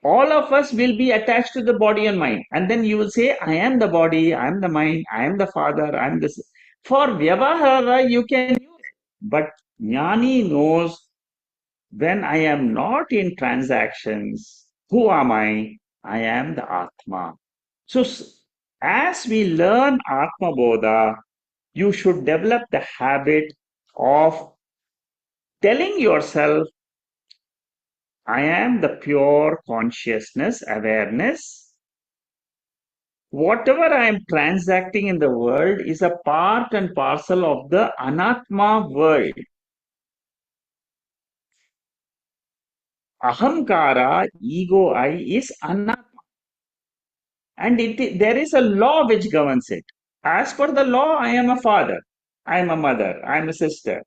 all of us will be attached to the body and mind. And then you will say, I am the body, I am the mind, I am the father, I am this. For Vyavahara, you can use it. But Jnani knows when I am not in transactions, who am I? I am the Atma. So, as we learn Atma Bodha, you should develop the habit of telling yourself, I am the pure consciousness, awareness. Whatever I am transacting in the world is a part and parcel of the Anatma world. Ahamkara, ego I, is Anatma. And there is a law which governs it. As per the law, I am a father, I am a mother, I am a sister.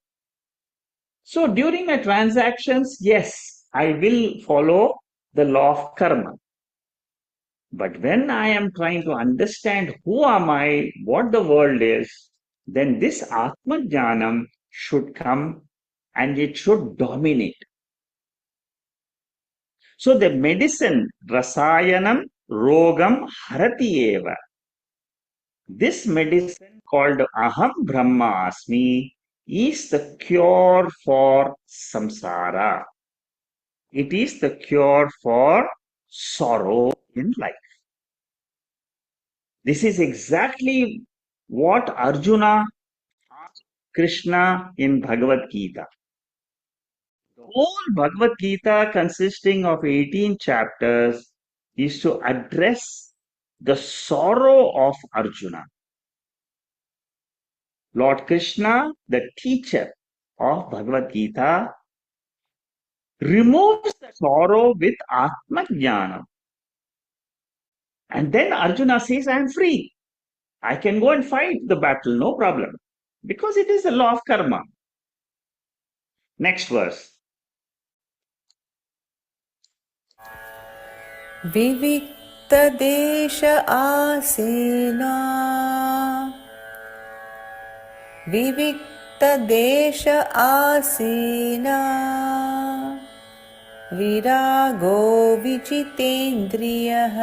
So during my transactions, yes, I will follow the law of karma. But when I am trying to understand who am I, what the world is, then this Atma Jnanam should come and it should dominate. So the medicine, Rasayanam Rogam Harati Eva. This medicine called Aham Brahmasmi is the cure for samsara. It is the cure for sorrow in life. This is exactly what Arjuna asked Krishna in Bhagavad Gita. The whole Bhagavad Gita, consisting of 18 chapters, is to address the sorrow of Arjuna. Lord Krishna, the teacher of Bhagavad Gita, removes the sorrow with Atma Jnana. And then Arjuna says, I am free. I can go and fight the battle, no problem. Because it is the law of karma. Next verse.
विविक्तदेश आसेना विविक्तदेश आसेना विरागो विजितेन्द्रियः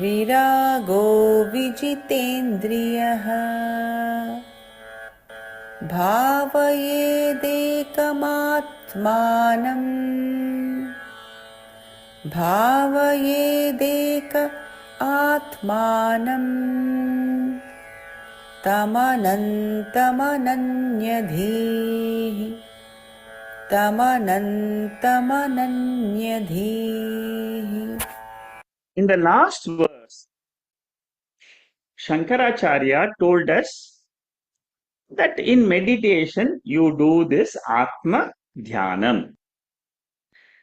विरागो विजितेन्द्रियः भावयेदेकमात्मानम् भावयेदेक आत्मानम् तमनन्तमनन्यधीः तमनन्तमनन्यधीः.
In the last verse, Shankaracharya told us that in meditation you do this Atma Dhyanam.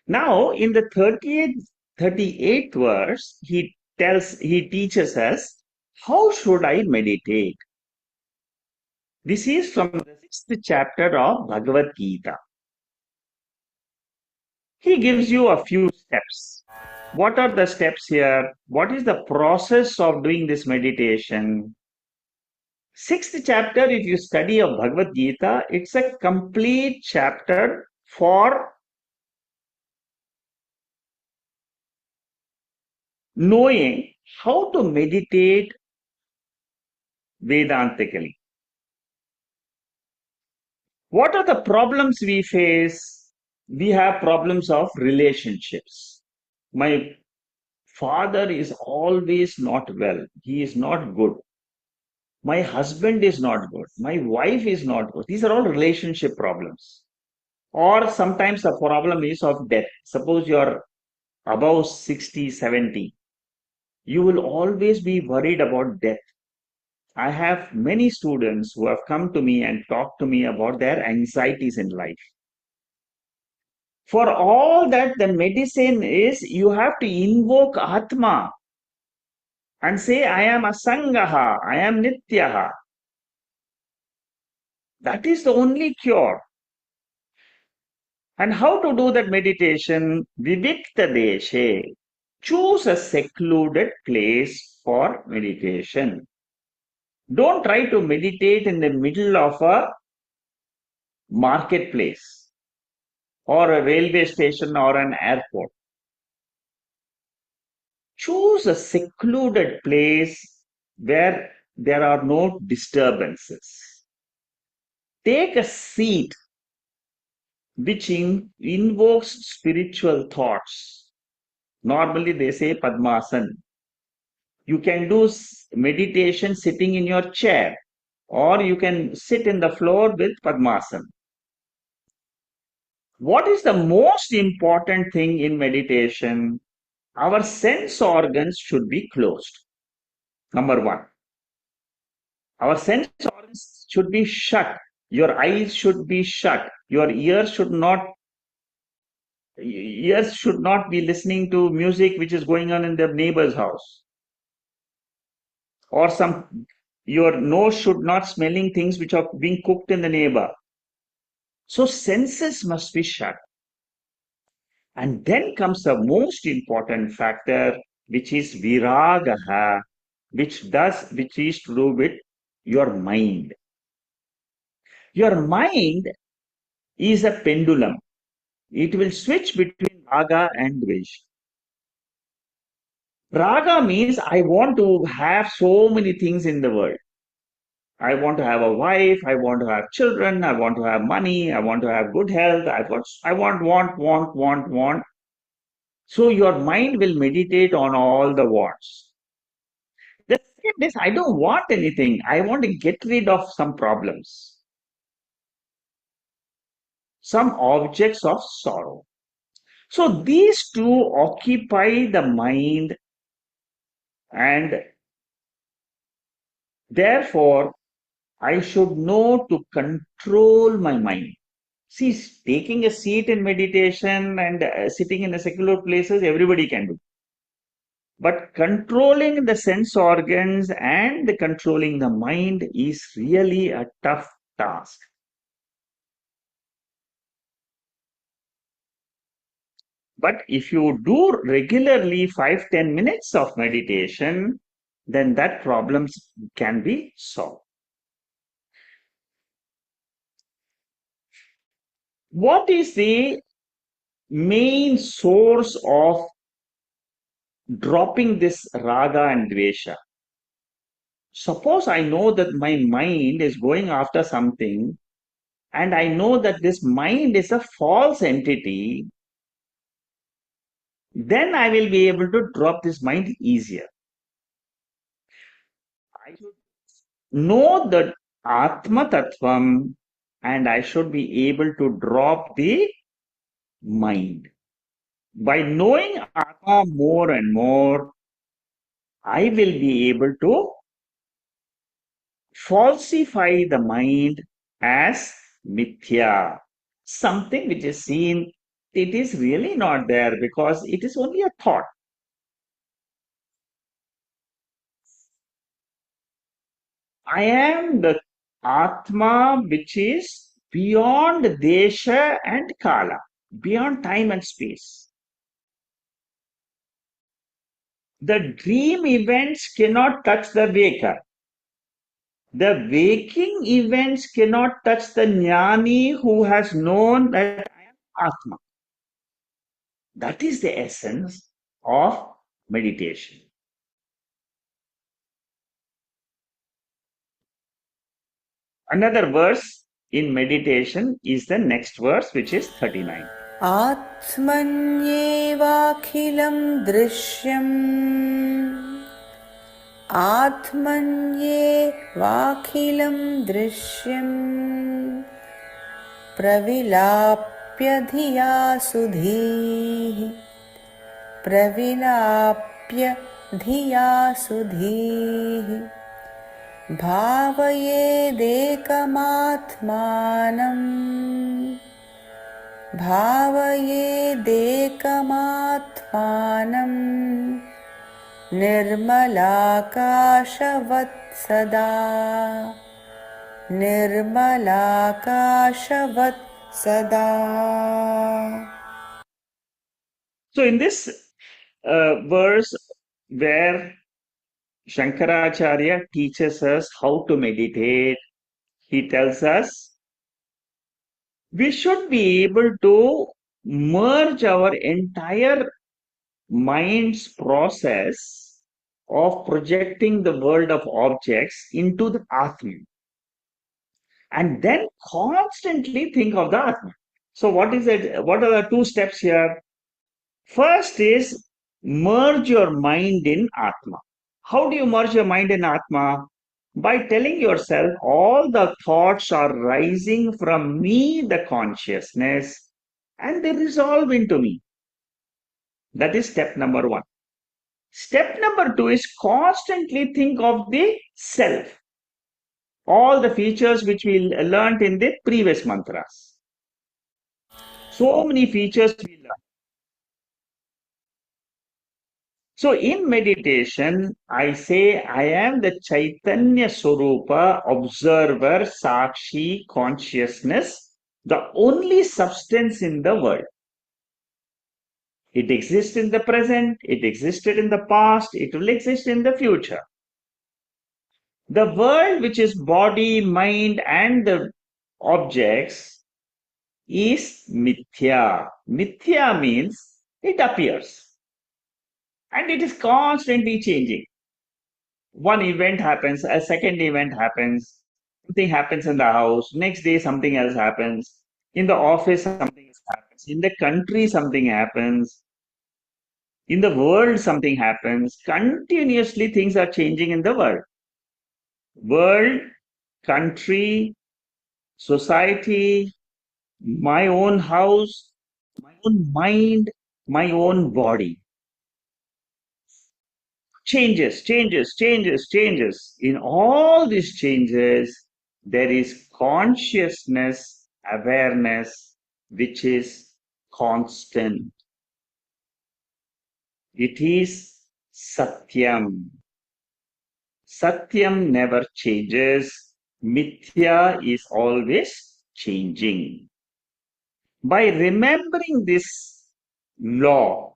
Now, in the 38th verse, he teaches us how should I meditate. This is from the 6th chapter of Bhagavad Gita. He gives you a few steps. What are the steps here? What is the process of doing this meditation? 6th chapter, if you study of Bhagavad Gita, it's a complete chapter for knowing how to meditate Vedantically. What are the problems we face? We have problems of relationships. My father is always not well. He is not good. My husband is not good. My wife is not good. These are all relationship problems. Or sometimes the problem is of death. Suppose you're above 60, 70. You will always be worried about death. I have many students who have come to me and talked to me about their anxieties in life. For all that, the medicine is you have to invoke Atma and say, I am Asangaha, I am Nityaha. That is the only cure. And how to do that meditation? Vivikta Deshe. Choose a secluded place for meditation. Don't try to meditate in the middle of a marketplace or a railway station or an airport. Choose a secluded place where there are no disturbances. Take a seat which invokes spiritual thoughts. Normally they say Padmasana. You can do meditation sitting in your chair, or you can sit in the floor with Padmasana. What is the most important thing in meditation? Our sense organs should be closed. Number one, our sense organs should be shut. Your eyes should be shut. Your ears should not be listening to music which is going on in the neighbor's house, or your nose should not smelling things which are being cooked in the neighbor. So senses must be shut. And then comes the most important factor, which is viragaha, which is to do with your mind. Your mind is a pendulum. It will switch between raga and dvesha. Raga means I want to have so many things in the world. I want to have a wife, I want to have children, I want to have money, I want to have good health, I want. So your mind will meditate on all the wants. The second is I don't want anything. I want to get rid of some problems, some objects of sorrow. So these two occupy the mind, and therefore I should know to control my mind. See, taking a seat in meditation and sitting in a secular places, everybody can do. But controlling the sense organs and controlling the mind is really a tough task. But if you do regularly 5-10 minutes of meditation, then that problems can be solved. What is the main source of dropping this raga and dvesha? Suppose I know that my mind is going after something, and I know that this mind is a false entity, then I will be able to drop this mind easier. I should know the Atma Tattvam, and I should be able to drop the mind. By knowing Atma more and more, I will be able to falsify the mind as mithya, something which is seen. It is really not there because it is only a thought. I am the Atma which is beyond Desha and Kala, beyond time and space. The dream events cannot touch the waker. The waking events cannot touch the jnani who has known that I am Atma. That is the essence of meditation. Another verse in meditation is the next verse, which is 39.
आत्मन्येवाखिलं दृश्यम् आत्मन्येवाखिलं दृश्यम् प्रविलाप्य धिया सुधीः प्रविलाप्य धिया सुधीः भावयेदेकमात्मानम् भावयेदेकमात्मानम् निर्मलाकाशवत् सदा निर्मलाकाशवत् सदा.
So in this verse where Shankaracharya teaches us how to meditate. He tells us we should be able to merge our entire mind's process of projecting the world of objects into the Atma and then constantly think of the Atma. So, what is it? What are the two steps here? First is merge your mind in Atma. How do you merge your mind in Atma? By telling yourself all the thoughts are rising from me, the consciousness, and they resolve into me. That is step number one. Step number two is constantly think of the self, all the features which we learned in the previous mantras. So many features we learned. So in meditation, I say I am the Chaitanya Swarupa, observer, Sakshi, consciousness, the only substance in the world. It exists in the present, it existed in the past, it will exist in the future. The world, which is body, mind, and the objects, is mithya. Mithya means it appears and it is constantly changing. One event happens, a second event happens, something happens in the house, next day something else happens, in the office something else happens, in the country something happens, in the world something happens. Continuously things are changing in the world. World, country, society, my own house, my own mind, my own body. Changes. In all these changes, there is consciousness, awareness, which is constant. It is Satyam. Satyam never changes. Mithya is always changing. By remembering this law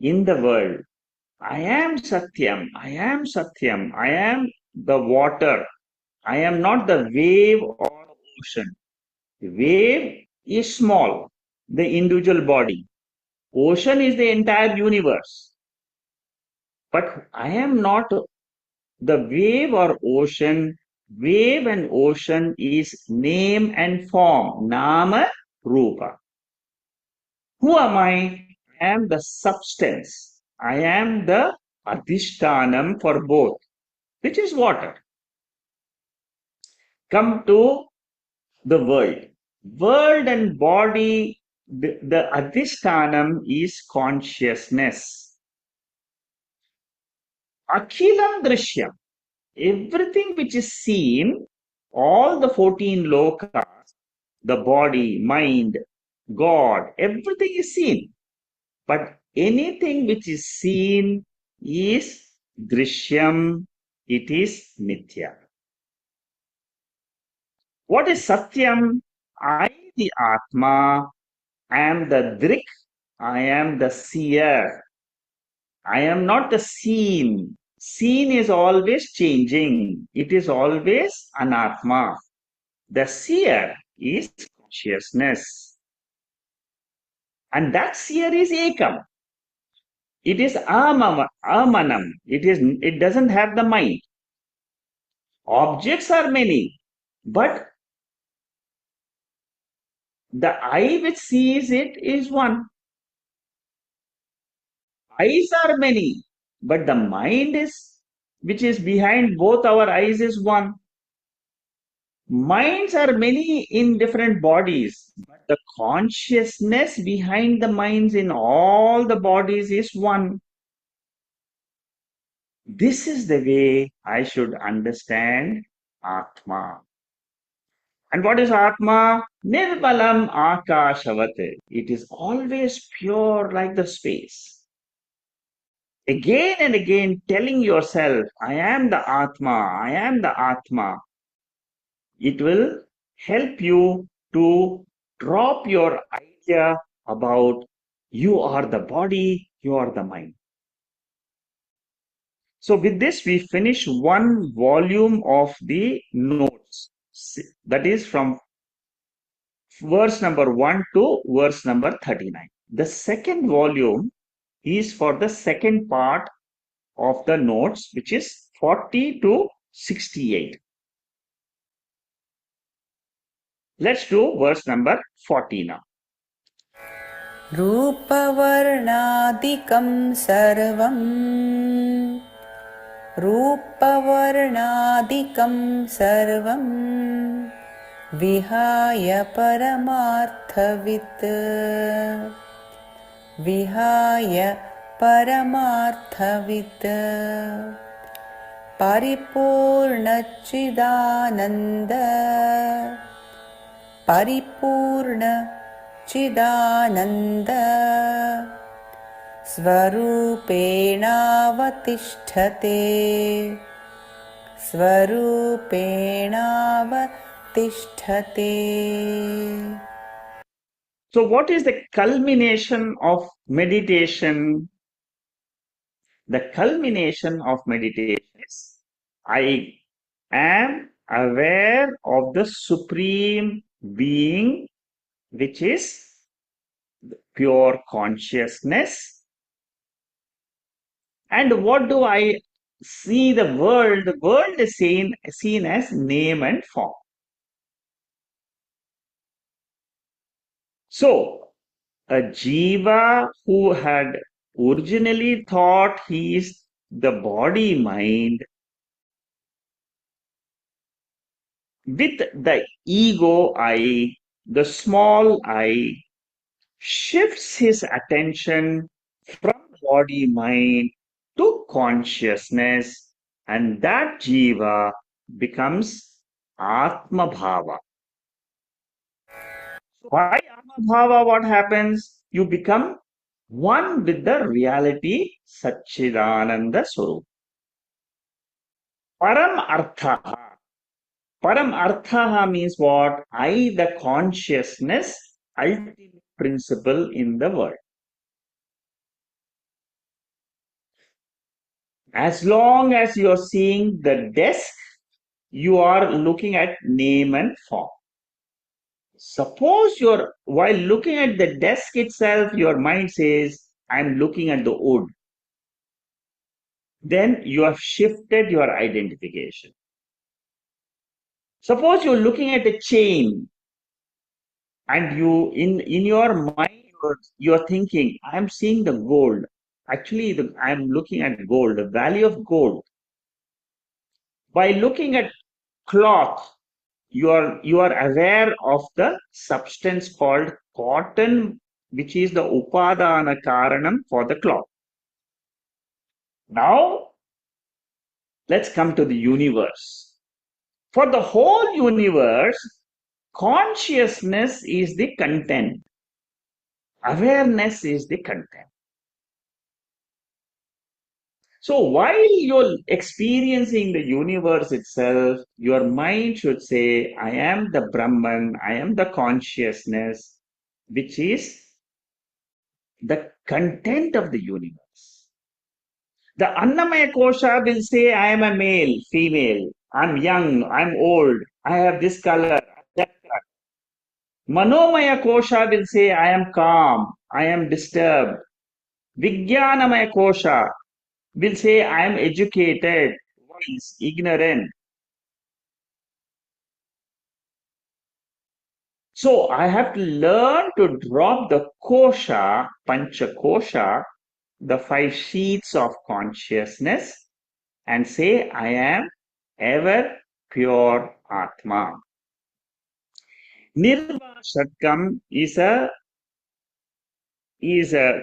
in the world, I am Satyam, I am Satyam, I am the water, I am not the wave or ocean. The wave is small, the individual body. Ocean is the entire universe. But I am not the wave or ocean. Wave and ocean is name and form, Nama Rupa. Who am I? I am the substance. I am the adhishtanam for both, which is water. Come to the world. World and body, the adhishtanam is consciousness. Akhilam drishyam. Everything which is seen, all the 14 lokas, the body, mind, God, everything is seen. But anything which is seen is drishyam, it is mithya. What is satyam? I, the Atma, am the drik, I am the seer. I am not the seen. Seen is always changing. It is always anatma. The seer is consciousness. And that seer is ekam. It is amanam. It doesn't have the mind. Objects are many, but the eye which sees it is one. Eyes are many, but the mind is which is behind both our eyes is one. Minds are many in different bodies, but the consciousness behind the minds in all the bodies is one. This is the way I should understand Atma. And what is Atma? Nirmalam Akashavat. It is always pure like the space. Again and again telling yourself, I am the Atma, I am the Atma. It will help you to drop your idea about you are the body, You are the mind. So with this, we finish one volume of the notes. That is from verse number 1 to verse number 39. The second volume is for the second part of the notes, which is 40 to 68. Let's do verse number 40 now.
रूपवर्णादिकं सर्वं रूपवर्णादिकं सर्वं विहाय परमार्थवित् विहाय परमार्थवित् परिपूर्णचिदानन्द परिपूर्णचिदानन्द स्वरूपेणावतिष्ठते स्वरूपेणावतिष्ठते.
So what is the culmination of meditation? The culmination of meditation is I am aware of the Supreme Being, which is pure consciousness. And what do I see the world? The world is seen as name and form. So, a jiva who had originally thought he is the body mind, with the ego I, the small I, shifts his attention from body mind to consciousness, and that jiva becomes Atma Bhava. Why Atma Bhava? What happens? You become one with the reality Satchidananda Swarup. Param Arthaha. Param Arthaha means what? I, the consciousness, ultimate principle in the world. As long as you are seeing the desk, you are looking at name and form. Suppose while looking at the desk itself, your mind says, I'm looking at the wood. Then you have shifted your identification. Suppose you're looking at a chain and you in your mind you're thinking, I'm seeing the gold. Actually, I'm looking at gold, the value of gold. By looking at cloth, you are aware of the substance called cotton, which is the upadana karanam for the cloth. Now, let's come to the universe. For the whole universe, consciousness is the content. Awareness is the content. So while you're experiencing the universe itself, your mind should say, I am the Brahman, I am the consciousness, which is the content of the universe. The Annamaya Kosha will say, I am a male, female, I'm young, I'm old, I have this color, that color. Manomaya Kosha will say, I am calm, I am disturbed. Vijnanamaya Kosha will say, I am educated, wise, ignorant. So I have to learn to drop the kosha, pancha kosha, the 5 sheets of consciousness, and say, I am ever pure Atma. Nirvana Shatkam is a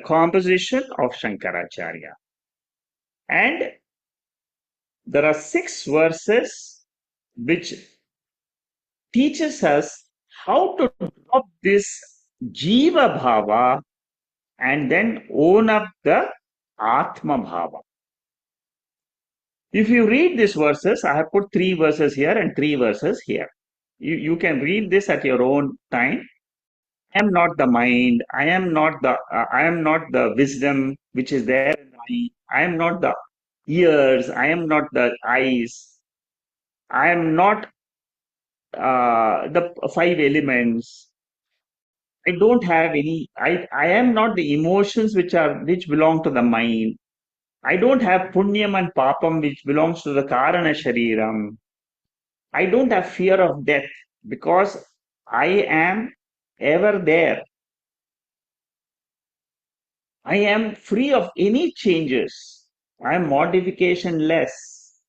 composition of Shankaracharya. And there are 6 verses which teaches us how to drop this Jiva Bhava and then own up the Atma Bhava. If you read these verses, I have put 3 verses here and 3 verses here. You can read this at your own time I am not the mind. I am not the wisdom which is there in the mind. I am not the ears. I am not the eyes. I am not the five elements. I don't have any. I am not the emotions which belong to the mind. I don't have punyam and papam which belongs to the karana shariram. I don't have fear of death because I am ever there. I am free of any changes. I am modification less,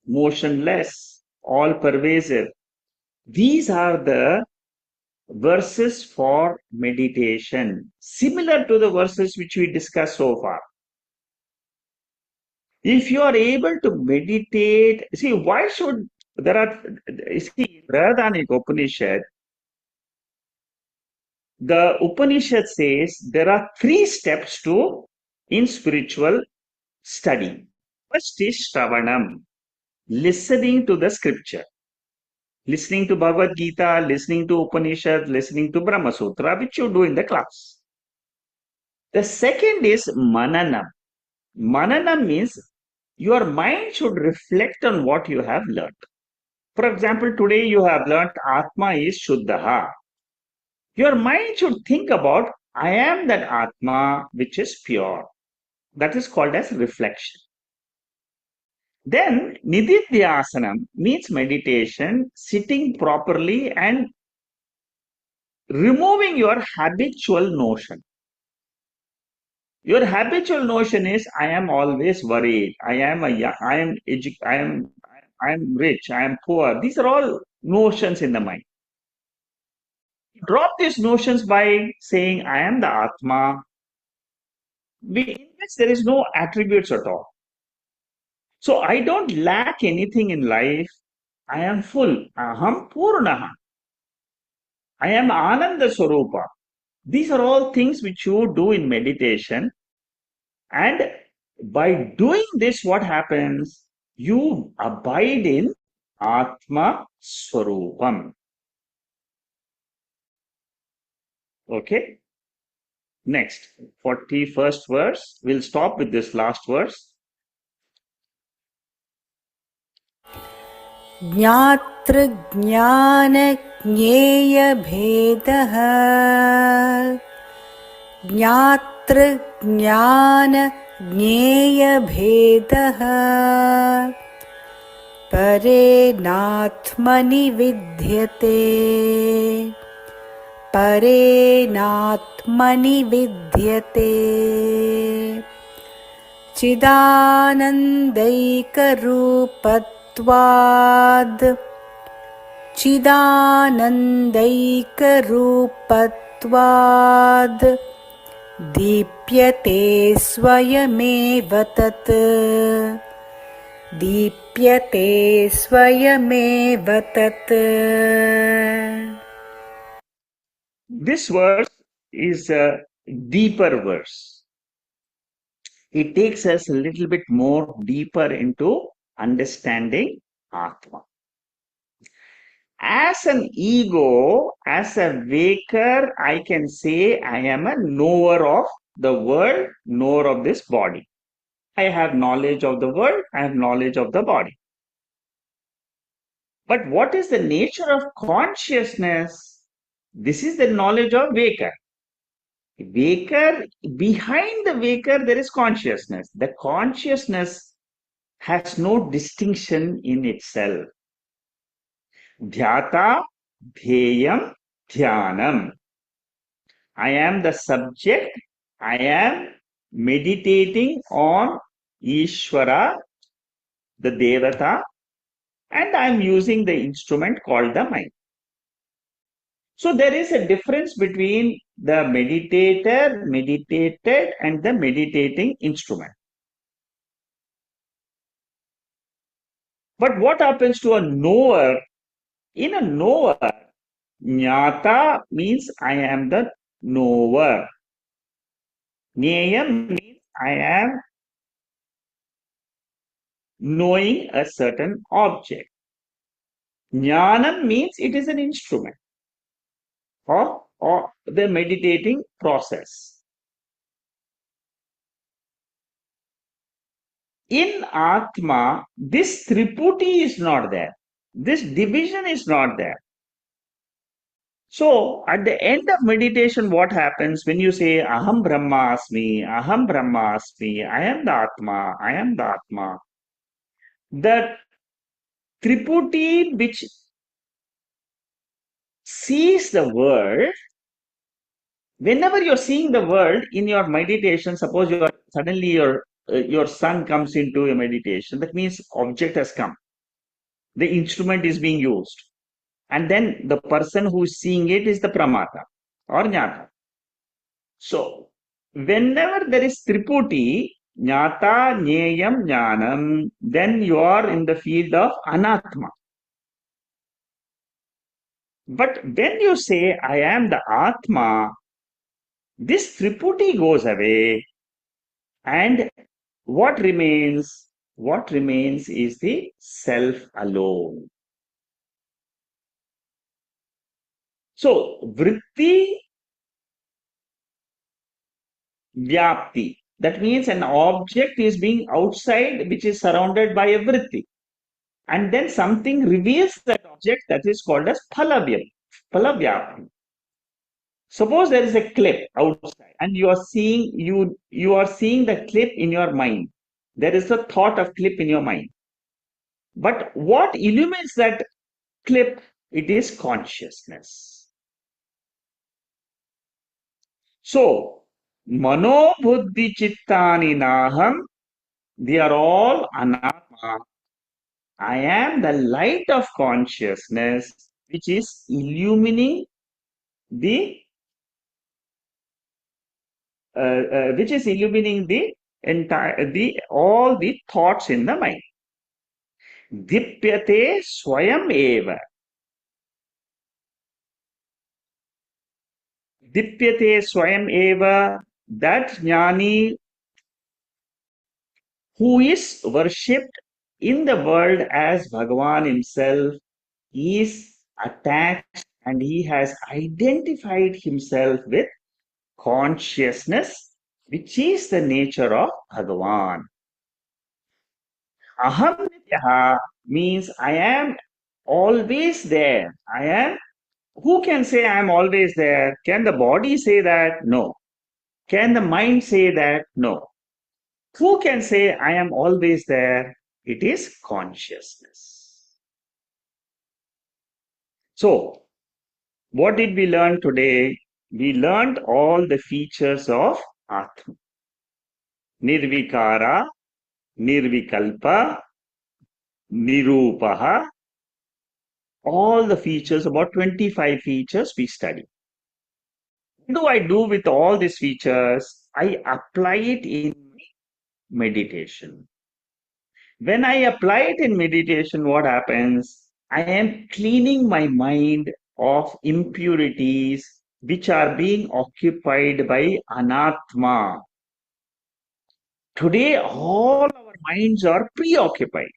motionless, all pervasive. These are the verses for meditation, similar to the verses which we discussed so far. If you are able to meditate, see, why should there are, see, Brihadaranyaka Upanishad, the Upanishad says there are three steps to in spiritual study. First is Shravanam, listening to the scripture, listening to Bhagavad Gita, listening to Upanishad, listening to Brahma Sutra, which you do in the class. The second is Mananam. Mananam means your mind should reflect on what you have learned. For example, today you have learned Atma is Shuddha. Your mind should think about I am that Atma which is pure. That is called as reflection. Then Nididhyasanam means meditation, sitting properly and removing your habitual notion. Your habitual notion is I am always worried. I am rich. I am poor. These are all notions in the mind. Drop these notions by saying I am the Atma, in which there is no attributes at all. So I don't lack anything in life. I am full. Aham Purnaha. I am Ananda Swarupa. These are all things which you do in meditation. And by doing this, what happens? You abide in Atma Swarupam. Okay? Next, 41st verse. We'll stop with this last verse.
ज्ञातृज्ञानज्ञेयभेदः ज्ञातृज्ञानज्ञेयभेदः परेणात्मनि विद्यते परेणात्मनि विद्यते चिदानन्दैकरूपत्वाद् चिदानन्दैकरूपत्वाद् दीप्यते स्वयमेव तत् दीप्यते स्वयमेव तत्.
This verse is a deeper verse. It takes us a little bit more deeper into understanding Atma. As an ego, as a waker, I can say I am a knower of the world, knower of this body. I have knowledge of the world, I have knowledge of the body. But what is the nature of consciousness? This is the knowledge of waker. Waker, behind the waker, there is consciousness. The consciousness has no distinction in itself. Dhyata, dhyayam, dhyanam. I am the subject. I am meditating on Ishvara, the Devata, and I am using the instrument called the mind. So there is a difference between the meditator, meditated, and the meditating instrument. But what happens to a knower? In a knower, Jnata means I am the knower. Jnayam means I am knowing a certain object. Jnanam means it is an instrument of or the meditating process. In Atma, this Triputi is not there. This division is not there. So, at the end of meditation, what happens when you say Aham Brahmasmi, Aham Brahmasmi, I am the Atma, I am the Atma? The Triputi which sees the world, whenever you're seeing the world in your meditation, suppose you are suddenly your son comes into a meditation, that means object has come. The instrument is being used. And then the person who is seeing it is the Pramata or Jnata. So, whenever there is Triputi, Jnata, Jneyam, Jnanam, then you are in the field of Anatma. But when you say, I am the Atma, this Triputi goes away, and what remains? What remains is the self alone. So, Vritti Vyapti. That means an object is being outside, which is surrounded by a vritti. And then something reveals that object, that is called as Phalavyapti. Suppose there is a clip outside and you are seeing the clip in your mind. There is a thought of clip in your mind. But what illuminates that clip? It is consciousness. So, Mano Buddhi Chittani Naham, they are all anatma. I am the light of consciousness which is illumining the entire the all the thoughts in the mind. Dipyate swayam eva. Dipyate swayam eva. That jnani who is worshipped in the world as Bhagavan himself is attached and he has identified himself with consciousness, which is the nature of Bhagavan. Aham Nityaha means I am always there. I am. Who can say I am always there? Can the body say that? No. Can the mind say that? No. Who can say I am always there? It is consciousness. So, what did we learn today? We learned all the features of Atma. Nirvikara, Nirvikalpa, Nirupaha, all the features, about 25 features we study. What do I do with all these features? I apply it in meditation. When I apply it in meditation, what happens? I am cleaning my mind of impurities which are being occupied by anatma. Today, all our minds are preoccupied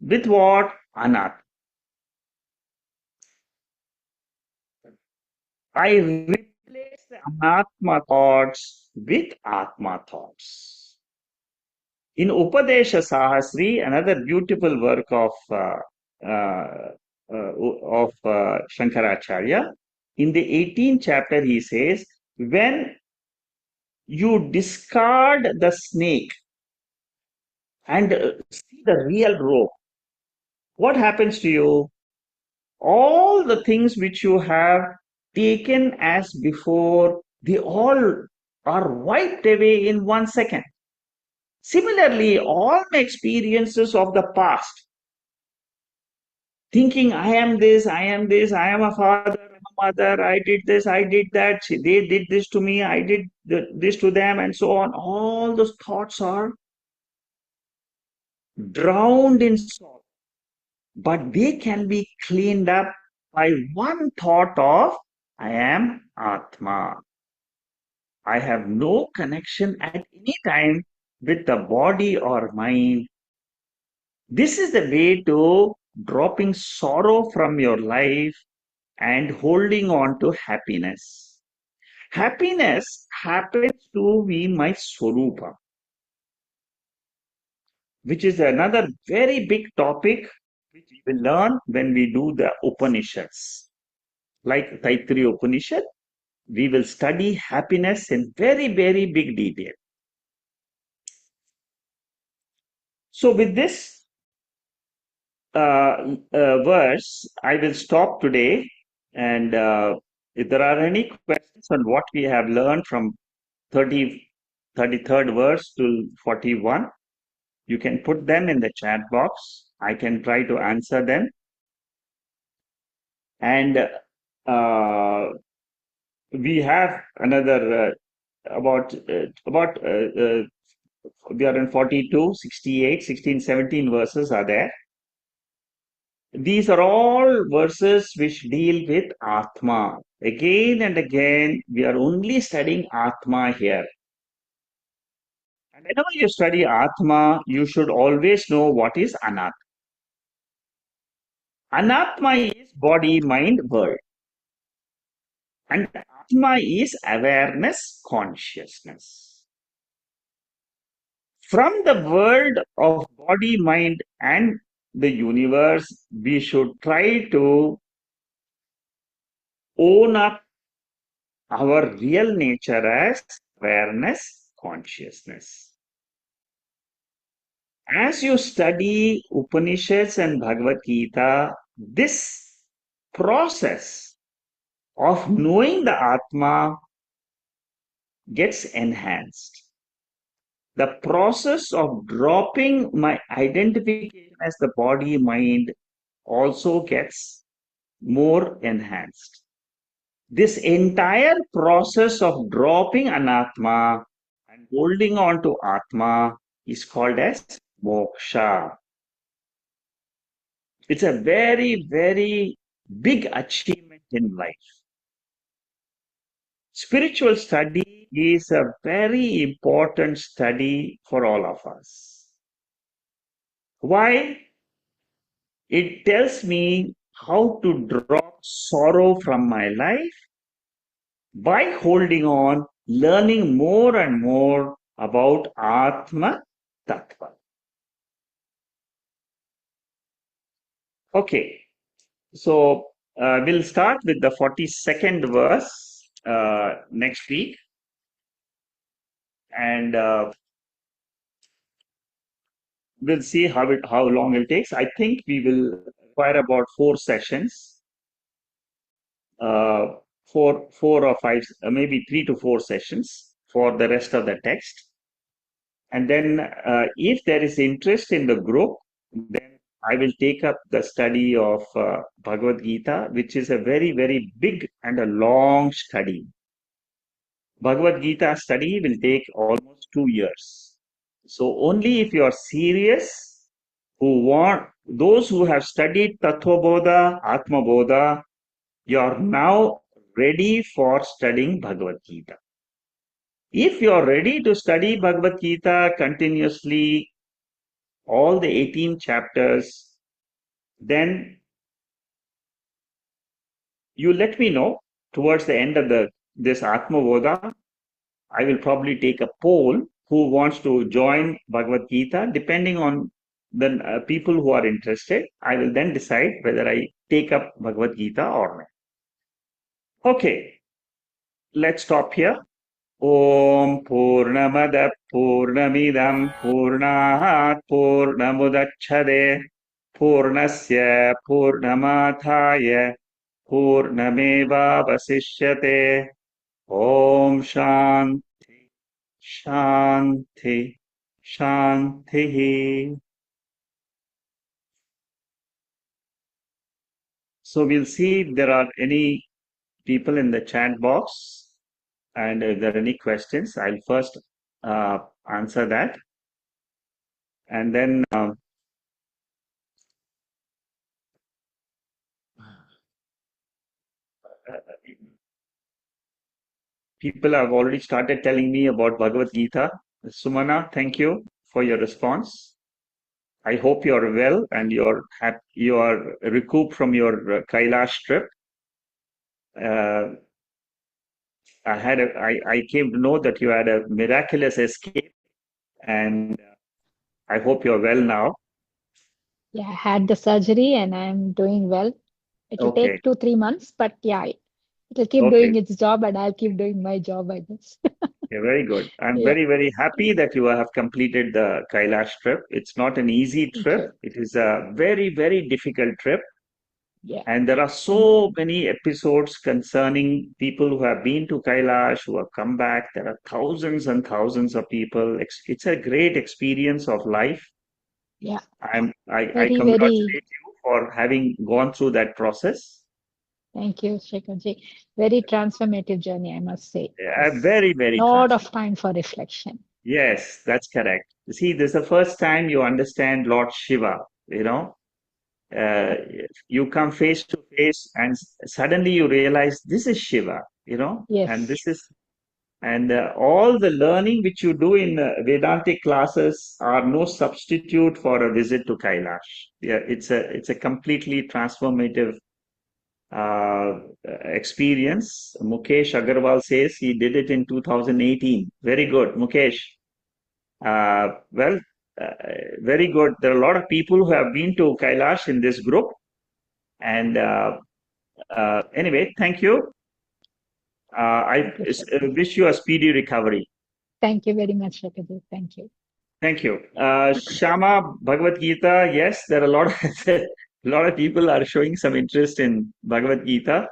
with what? Anatma. I replace the anatma thoughts with atma thoughts. In Upadesha Sahasri, another beautiful work of Shankaracharya, in the 18th chapter, he says, when you discard the snake and see the real rope, what happens to you? All the things which you have taken as before, they all are wiped away in 1 second. Similarly, all my experiences of the past, thinking I am this, I am this, I am a father, I am a mother, I did this, I did that, they did this to me, I did this to them, and so on. All those thoughts are drowned in sorrow, but they can be cleaned up by one thought of I am Atma. I have no connection at any time with the body or mind. This is the way to dropping sorrow from your life and holding on to happiness. Happiness happens to be my Swarupa, which is another very big topic which we will learn when we do the Upanishads. Like Taittiriya Upanishad, we will study happiness in very, very big detail. So with this verse, I will stop today. And if there are any questions on what we have learned from 33rd verse to 41, you can put them in the chat box. I can try to answer them. And we have another we are in 42, 68, 16, 17 verses are there. These are all verses which deal with Atma. Again and again, we are only studying Atma here. And whenever you study Atma, you should always know what is Anatma. Anatma is body, mind, world. And Atma is awareness, consciousness. From the world of body, mind, and the universe, we should try to own up our real nature as awareness, consciousness. As you study Upanishads and Bhagavad Gita, this process of knowing the Atma gets enhanced. The process of dropping my identification as the body mind also gets more enhanced. This entire process of dropping anatma and holding on to atma is called as moksha. It's a very, very big achievement in life. Spiritual study is a very important study for all of us. Why? It tells me how to drop sorrow from my life by holding on, learning more and more about Atma Tattva. Okay, so we'll start with the 42nd verse next week. And we'll see how long it takes. I think we will require about 4 sessions, 4 or 5, maybe 3 to 4 sessions for the rest of the text. And then if there is interest in the group, then I will take up the study of Bhagavad Gita, which is a very, very big and a long study. Bhagavad Gita study will take almost 2 years. So only if you are serious, those who have studied Tattva Bodha, Atma Bodha, you are now ready for studying Bhagavad Gita. If you are ready to study Bhagavad Gita continuously, all the 18 chapters, then you let me know towards the end of this Atma Bodha. I will probably take a poll who wants to join Bhagavad Gita. Depending on the people who are interested, I will then decide whether I take up Bhagavad Gita or not. Okay, let's stop here. Om Purnamada Purnamidam Purnahat Purnamudachade Purnasya Purnamathaya Purnameva Vasishyate. Om Shanti Shanti Shanti. So we'll see if there are any people in the chat box. And if there are any questions, I'll first answer that. And then people have already started telling me about Bhagavad Gita. Sumana, thank you for your response. I hope you are well and you are recouped from your Kailash trip. I came to know that you had a miraculous escape, and I hope you're well now.
Yeah, I had the surgery and I'm doing well. It'll
Okay,
take 2, 3 months, but yeah, it'll keep
okay.
doing its job and I'll keep doing my job, I guess.
Yeah, very good. I'm
Yeah,
very, very happy that you have completed the Kailash trip. It's not an easy
thank
trip.
you.
It is a very, very difficult trip.
Yeah,
And there are so many episodes concerning people who have been to Kailash, who have come back. There are thousands and thousands of people. It's a great experience of life.
yeah.
I
Very, very,
congratulate you for having gone through that process.
thank you, Shekharji. Very transformative journey, I must say. It was
Very, very
a lot
transparent.
of time for reflection.
Yes, that's correct. See, this is the first time you understand Lord Shiva, you know. Uh, you come face to face and suddenly you realize this is Shiva, you know, and
Yes,
this is, and all the learning which you do in Vedantic classes are no substitute for a visit to Kailash. Yeah, it's a completely transformative experience. Mukesh Agarwal says he did it in 2018. Very good, Mukesh. Well, uh, very good. There are a lot of people who have been to Kailash in this group. And anyway, thank you. I
thank you, Shekharji.
wish you a speedy recovery.
Thank you very much, Shekharji. Thank you.
Thank you. Shama, Bhagavad Gita. Yes, there are a lot of a lot of people are showing some interest in Bhagavad Gita.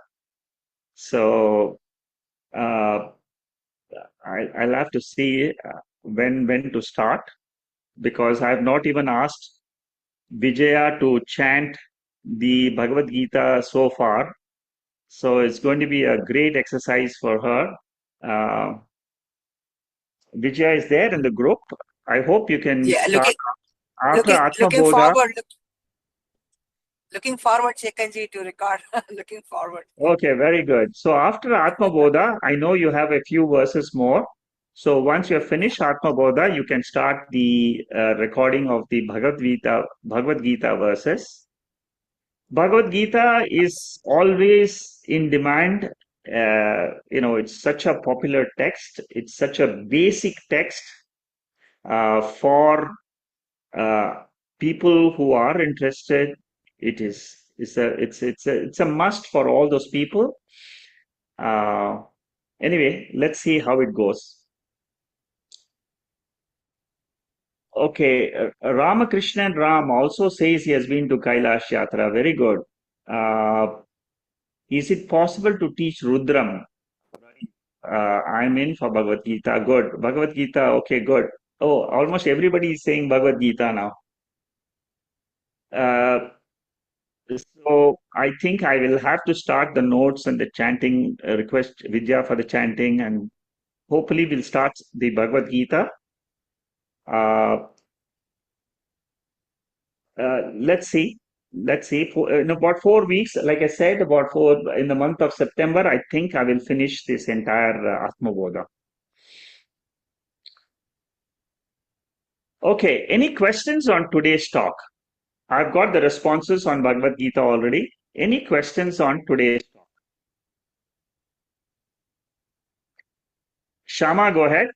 So uh, I'll have to see when to start because I have not even asked Vijaya to chant the Bhagavad Gita so far. So it's going to be a great exercise for her. Uh, Vijaya is there in the group. I hope you can
Yeah,
start after Atma
looking
Bodha.
forward, looking forward, Shekhar to record. Looking forward.
Okay, very good. So after Atma Bodha, I know you have a few verses more. So once you have finished Atma Bodha, you can start the recording of the Bhagavad Gita verses. Bhagavad Gita is always in demand. It's such a popular text. It's such a basic text for people who are interested. It's a must for all those people. Uh, anyway, let's see how it goes. Okay, Ramakrishnan Ram also says he has been to Kailash Yatra. Very good. Uh, is it possible to teach Rudram? I'm in for Bhagavad Gita. Good. Bhagavad Gita. Okay, good. Oh, almost everybody is saying Bhagavad Gita now. Uh, so I think I will have to start the notes and the chanting, request Vidya for the chanting, and hopefully we'll start the Bhagavad Gita. Uh, let's see. Let's see. In about 4 weeks, like I said, about four in the month of September, I think I will finish this entire Atma Bodha. Okay. Any questions on today's talk? I've got the responses on Bhagavad Gita already. Any questions on today's talk? Shama, go ahead.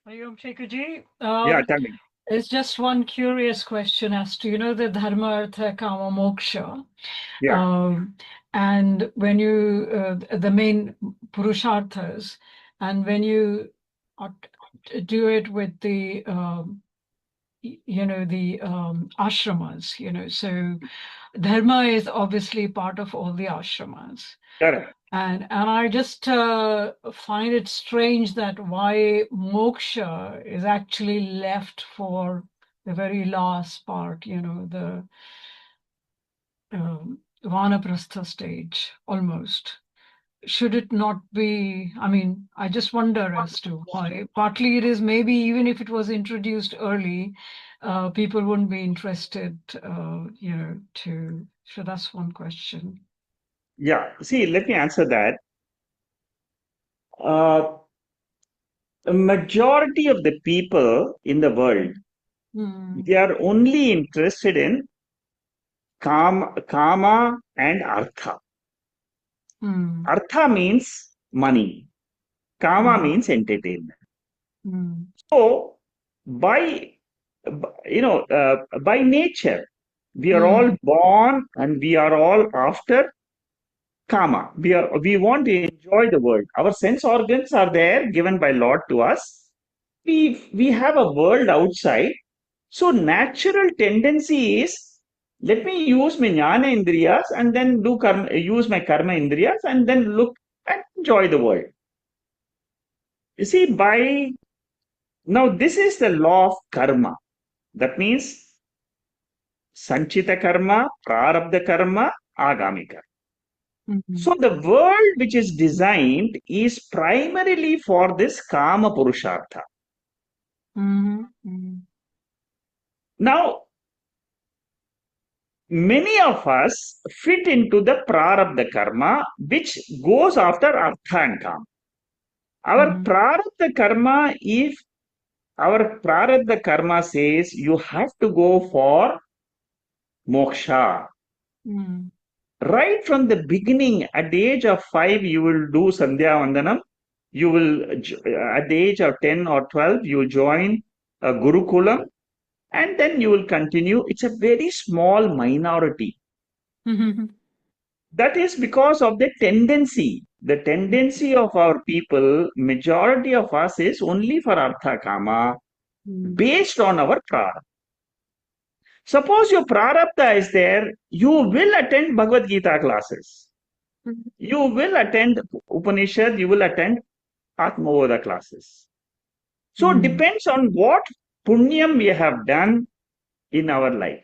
Ayom Shekharji,
Yeah, tell me.
it's just one curious question as to, the dharma, artha, kama, moksha.
Yeah,
And when you, the main purusharthas, and when you do it with the, the ashramas, so dharma is obviously part of all the ashramas.
correct.
And I just find it strange that why moksha is actually left for the very last part, the vanaprastha stage almost. Should it not be? I mean, I just wonder as to why. Partly it is maybe even if it was introduced early, people wouldn't be interested, to. So that's one question.
Yeah, see, let me answer that. Uh, a majority of the people in the world,
Hmm.
they are only interested in kama and artha.
Hmm.
Artha means money. Kama
Mm.
means entertainment.
Mm.
So, by by nature, we are all
Mm.
born and we are all after kama. We want to enjoy the world. Our sense organs are there, given by Lord to us. We have a world outside. So natural tendency is, let me use my jnana indriyas and then do karma, use my karma indriyas and then look and enjoy the world. You see, by now this is the law of karma. That means sanchita karma, prarabdha karma, agami karma.
Mhm.
So the world which is designed is primarily for this kama purushartha.
Mhm. Mhm.
Now, many of us fit into the prarabdha karma, which goes after artha and kama. Our
Mhm.
prarabdha karma, if our prarabdha karma says you have to go for moksha,
Mm.
right from the beginning, at the age of 5, you will do Sandhya Vandanam. You will, at the age of 10 or 12, you will join a Gurukulam and then you will continue. It's a very small minority.
Mhm.
That is because of the tendency. The tendency of our people, majority of us is only for Artha Kama
Mm.
based on our prarabdha. Suppose your prarabdha is there, you will attend Bhagavad Gita classes.
Mhm.
You will attend Upanishad, you will attend Atma Bodha classes. So it
Mm.
depends on what punyam we have done in our life.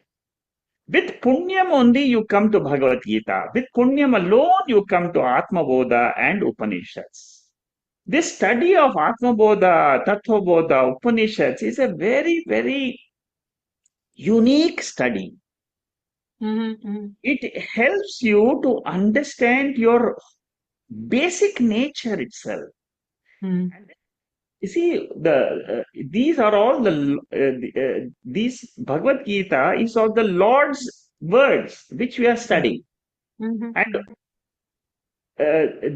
With punyam only you come to Bhagavad Gita. With punyam alone you come to Atma Bodha and Upanishads. This study of Atma Bodha, Tattva Bodha, Upanishads is a very, very unique study.
Mhm. Mhm.
It helps you to understand your basic nature itself.
Mm.
You see, these are all these Bhagavad Gita is all the Lord's words which we are studying,
Mhm.
and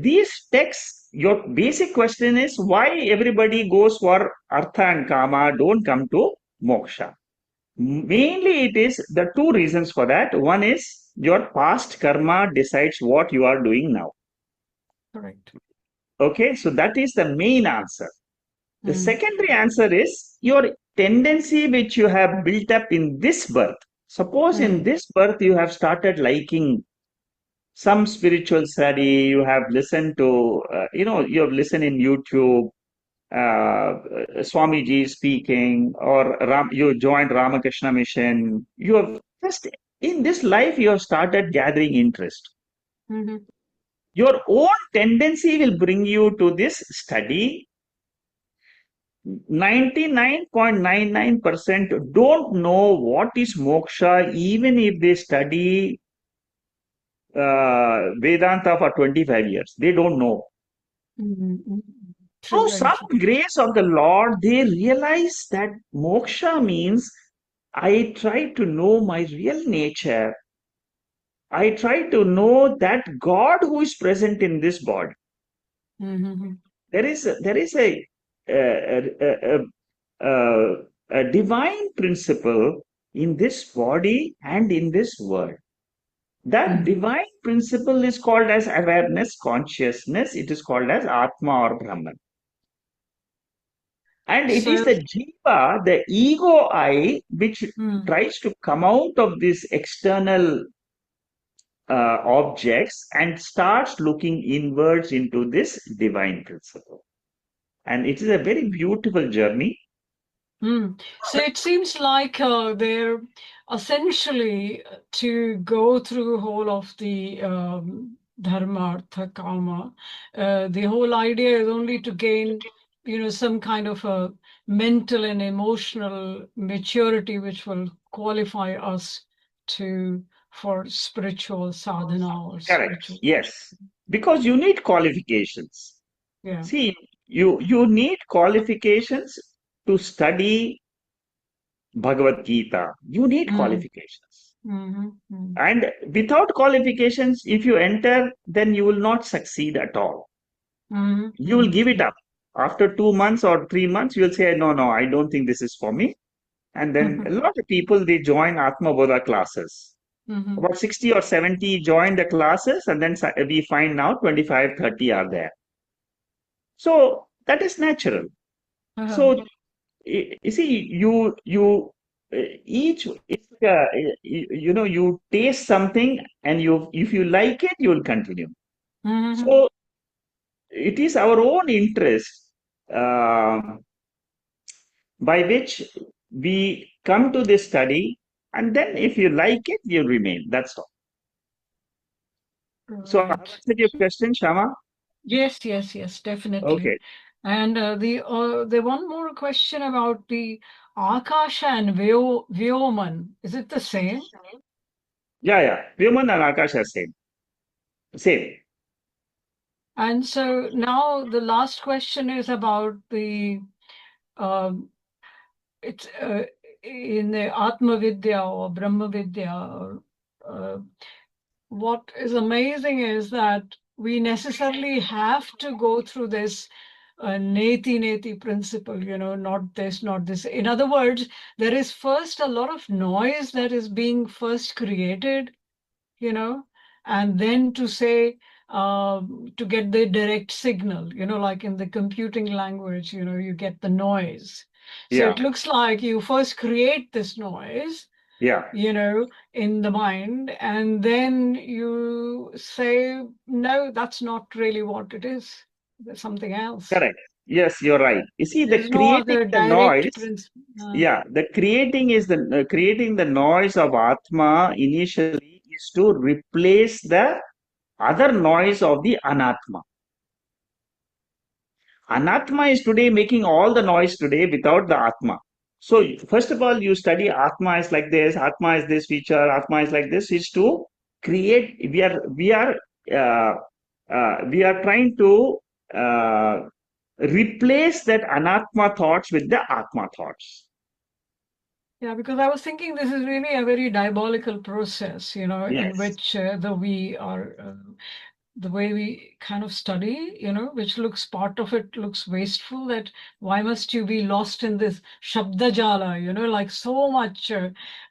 these texts. Your basic question is why everybody goes for Artha and Kama, don't come to Moksha. Mainly, it is the two reasons for that. One is your past karma decides what you are doing now.
Correct.
Okay, so that is the main answer. The
Mm.
secondary answer is your tendency which you have built up in this birth. Suppose in
Mm.
this birth you have started liking some spiritual study, you have listened to, you have listened in YouTube, Swamiji speaking, or you joined Ramakrishna Mission. You have just, in this life, you have started gathering interest.
Mhm.
Your own tendency will bring you to this study. 99.99% don't know what is moksha, even if they study Vedanta for 25 years. They don't know.
Mhm. Mhm.
Through
True, very
some
true.
grace of the Lord, they realize that moksha means I try to know my real nature. I try to know that God who is present in this body.
Mhm.
There is a divine principle in this body and in this world. That
Mhm.
divine principle is called as awareness, consciousness. It is called as Atma or Brahman. And it is
So,
the jiva, the ego I, which
mm.
tries to come out of these external objects and starts looking inwards into this divine principle. And it is a very beautiful journey.
Mm. So it seems like they're essentially to go through whole of the dharma, artha, kama. The whole idea is only to gain, some kind of a mental and emotional maturity, which will qualify us to for spiritual sadhana or
Correct.
spiritual.
Yes. Because you need qualifications.
Yeah.
See, you need qualifications to study Bhagavad Gita. You need
Mm.
qualifications.
Mm-hmm. Mm.
And without qualifications, if you enter, then you will not succeed at all. You will give it up. After 2 months or 3 months, you'll say, no, no, I don't think this is for me. And then a lot of people, they join Atma Bodha classes. About 60 or 70 join the classes, and then we find now 25, 30 are there. So that is natural. So you see, each it's you taste something, and if you like it, you will continue. So it is our own interest by which we come to this study, and then if you like it, you remain. That's all. So I
Right.
answered your question, Shama.
Yes, definitely.
Okay.
And the one more question about the Akasha and Vyoman. Is it the same?
Yeah. Human and Akash are same. Same.
And so now the last question is about the um, it's in the Atma Vidya or Brahma Vidya. Or, what is amazing is that we necessarily have to go through this neti principle, not this, not this. In other words, there is first a lot of noise that is being first created, and then to say, to get the direct signal, like in the computing language, you get the noise. So
Yeah.
it looks like you first create this noise,
Yeah.
in the mind, and then you say, no, that's not really what it is. There's something else.
Correct. Yes, you're right. You see, the
There's no
creating
other
the
direct
noise,
principle.
yeah, the creating is the creating the noise of Atma initially is to replace the other noise of the Anatma. Anatma is today making all the noise today without the Atma. So first of all, you study Atma is like this, Atma is this feature, Atma is like this, is to create. Uh, we are trying to replace that Anatma thoughts with the Atma thoughts.
Yeah, because I was thinking this is really a very diabolical process, in
Yes,
which we are the way we kind of study, which looks part of it looks wasteful. That why must you be lost in this Shabda Jala, like so much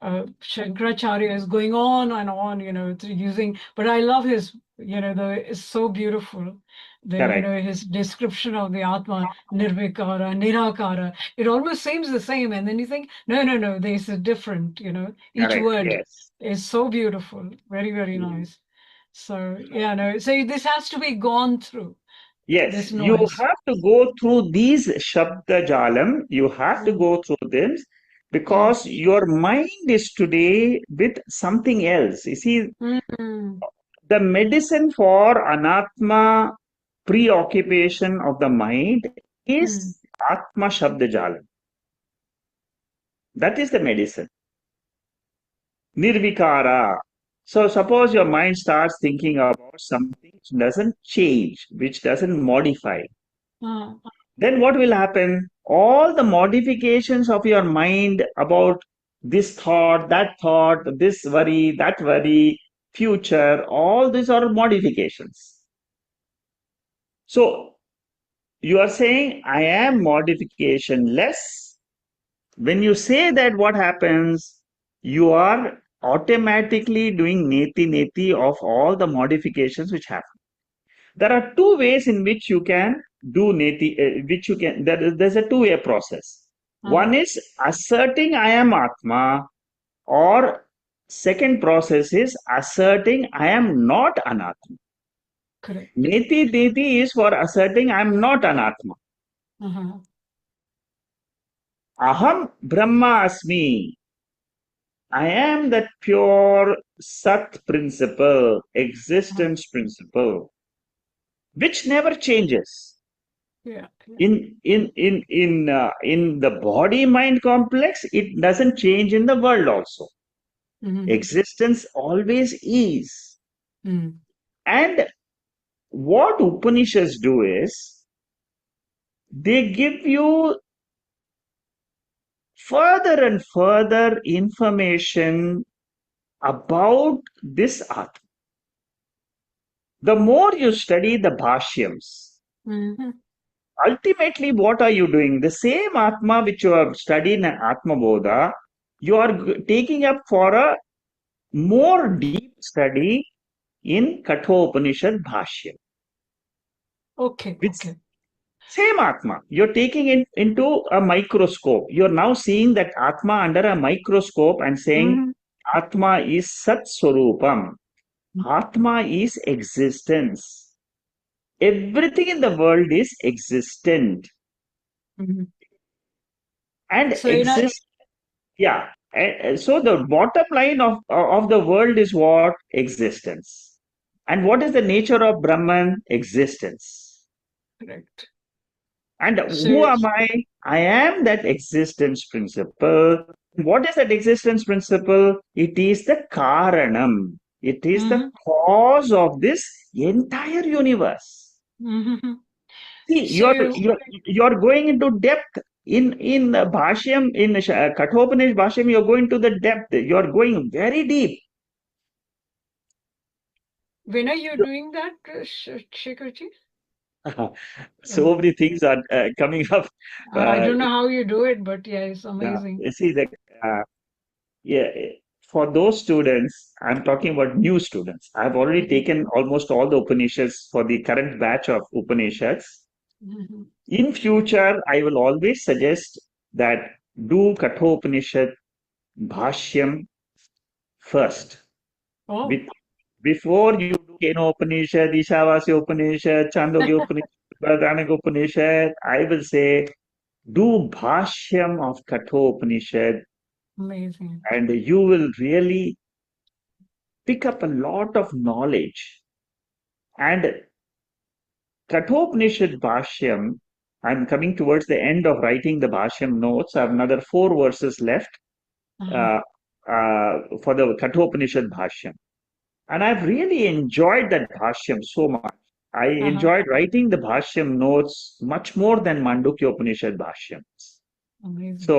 Shankaracharya is going on and on, through using, but I love his, it's so beautiful.
correct,
His description of the Atma, Nirvikara, Nirakara, it almost seems the same. And then you think, no, this is different, each
correct.
word
Yes,
is so beautiful, very, very
mm.
nice. So yeah, no. So this has to be gone through
Yes.
this
You
noise.
have to go through these Shabda Jalam. You have to
Mm,
go through this
mm,
because your mind is today with something else. You see,
mm,
the medicine for Anatma preoccupation of the mind
mm.
is Atma Shabda Jalam. That is the medicine. Nirvikara. So suppose your mind starts thinking about something which doesn't change, which doesn't modify.
Ah,
Then what will happen? All the modifications of your mind about this thought, this worry, that worry, future, all these are modifications. So you are saying, I am modification less. When you say that, what happens? You are automatically doing neti of all the modifications which happen. There are two ways in which you can do neti, which you can, there's a two-way process.
ah,
One is asserting I am Atma, or second process is asserting I am not Anatma.
correct.
Neti is for asserting I am not Anatma.
Uh-huh.
Aham Brahma Asmi. I am that pure Sat principle,
Ah,
existence principle, which never changes.
yeah.
In the body mind complex, it doesn't change in the world also.
Mm-hmm.
Existence always is.
Mm.
And what Upanishads do is they give you further and further information about this Atma. The more you study the Bhashyams,
Mm-hmm.
Ultimately, what are you doing? The same Atma which you have studied in Atma Bodha, you are taking up for a more deep study in Kathopanishad Bhashya.
Okay,
With
okay.
same Atma, you're taking it into a microscope. You're now seeing that Atma under a microscope and saying
Mm-hmm.
Atma is Sat Swarupam. Atma is existence. Everything in the world is existent
Mm-hmm.
and
So,
exists. Yeah. So the bottom line of the world is what? Existence. And what is the nature of Brahman? Existence.
correct.
And who
So,
am I? I am that existence principle. What is that existence principle? It is the Karanam. It is the
mm-hmm.
cause of this entire universe.
Mm-hmm.
See,
So,
you're going into depth in Bhashyam, in Kathopanishad Bhashyam, you're going to the depth. You're going very deep.
when are you doing that, Shekharji?
So many things are coming up.
I
Uh,
don't know how you do it, but yeah, it's amazing.
you see, uh, yeah, for those students, I'm talking about new students. I've already
Mm-hmm.
taken almost all the Upanishads for the current batch of Upanishads.
Mm-hmm.
In future, I will always suggest that do Kathopanishad Bhashyam first.
Oh,
Be- Before you do Keno Upanishad, Ishavasya Upanishad, Chandogya Upanishad, Vardhanaka Upanishad, I will say do Bhashyam of Kathopanishad
amazing.
and you will really pick up a lot of knowledge. And Kathopanishad Bhashyam, I'm coming towards the end of writing the Bhashyam notes. I have another 4 verses left
Uh-huh.
uh, for the Kathopanishad Bhashyam. And I've really enjoyed that Bhashyam so much. I
Uh-huh.
enjoyed writing the Bhashyam notes much more than Mandukya Upanishad Bhashyams.
Amazing.
So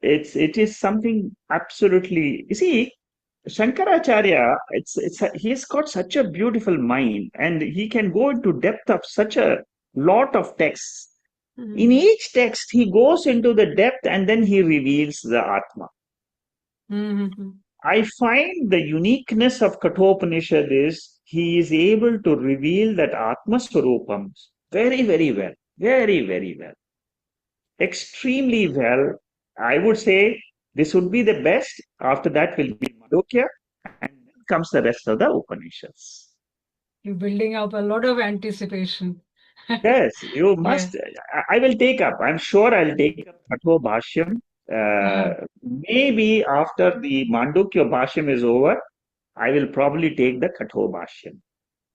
it is something absolutely, you see, Shankaracharya, he's got such a beautiful mind and he can go into depth of such a lot of texts. In
Mm-hmm.
each text, he goes into the depth and then he reveals the Atma.
Mm-hmm.
I find the uniqueness of Kathopanishad is he is able to reveal that Atma Swarupam very, very well. Very, very well. Extremely well. I would say this would be the best. After that will be Madhukya, and then comes the rest of the Upanishads.
You're building up a lot of anticipation.
Yes, you
Yeah.
must. I will take up. I'm sure I'll take up Katho Bhashyam.
Uh-huh.
Maybe after the Mandukya Bhashyam is over, I will probably take the Katho Bhashyam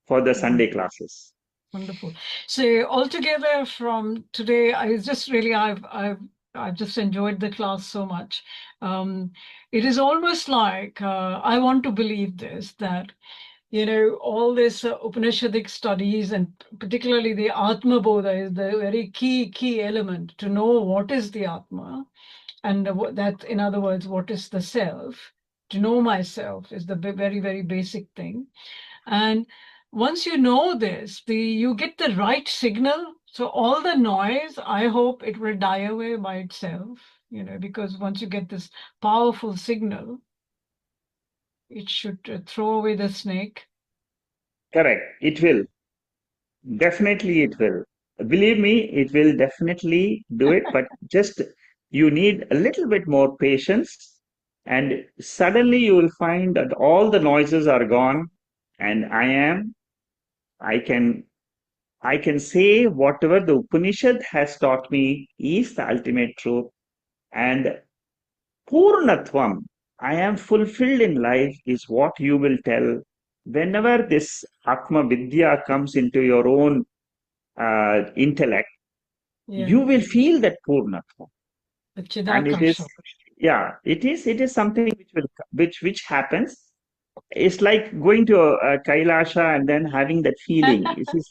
for the Sunday
Wonderful.
classes.
Wonderful. So altogether from today, I just really I've just enjoyed the class so much. It is almost like I want to believe this that all this Upanishadic studies and particularly the Atma Bodha is the very key element to know what is the Atma and that, in other words, what is the self. To know myself is the very, very basic thing. And once you know this, you get the right signal. So all the noise, I hope it will die away by itself, because once you get this powerful signal, it should throw away the snake.
Correct. It will. Definitely it will. Believe me, it will definitely do it, but just you need a little bit more patience, and suddenly you will find that all the noises are gone, and I can I can say whatever the Upanishad has taught me is the ultimate truth. And Purnatvam, I am fulfilled in life, is what you will tell whenever this Atma Vidya comes into your own intellect.
Yeah,
You will feel that Purnatvam.
the
And it is,
Chidakasha.
yeah, it is something which happens. It's like going to a Kailasha and then having that feeling.
Fantastic.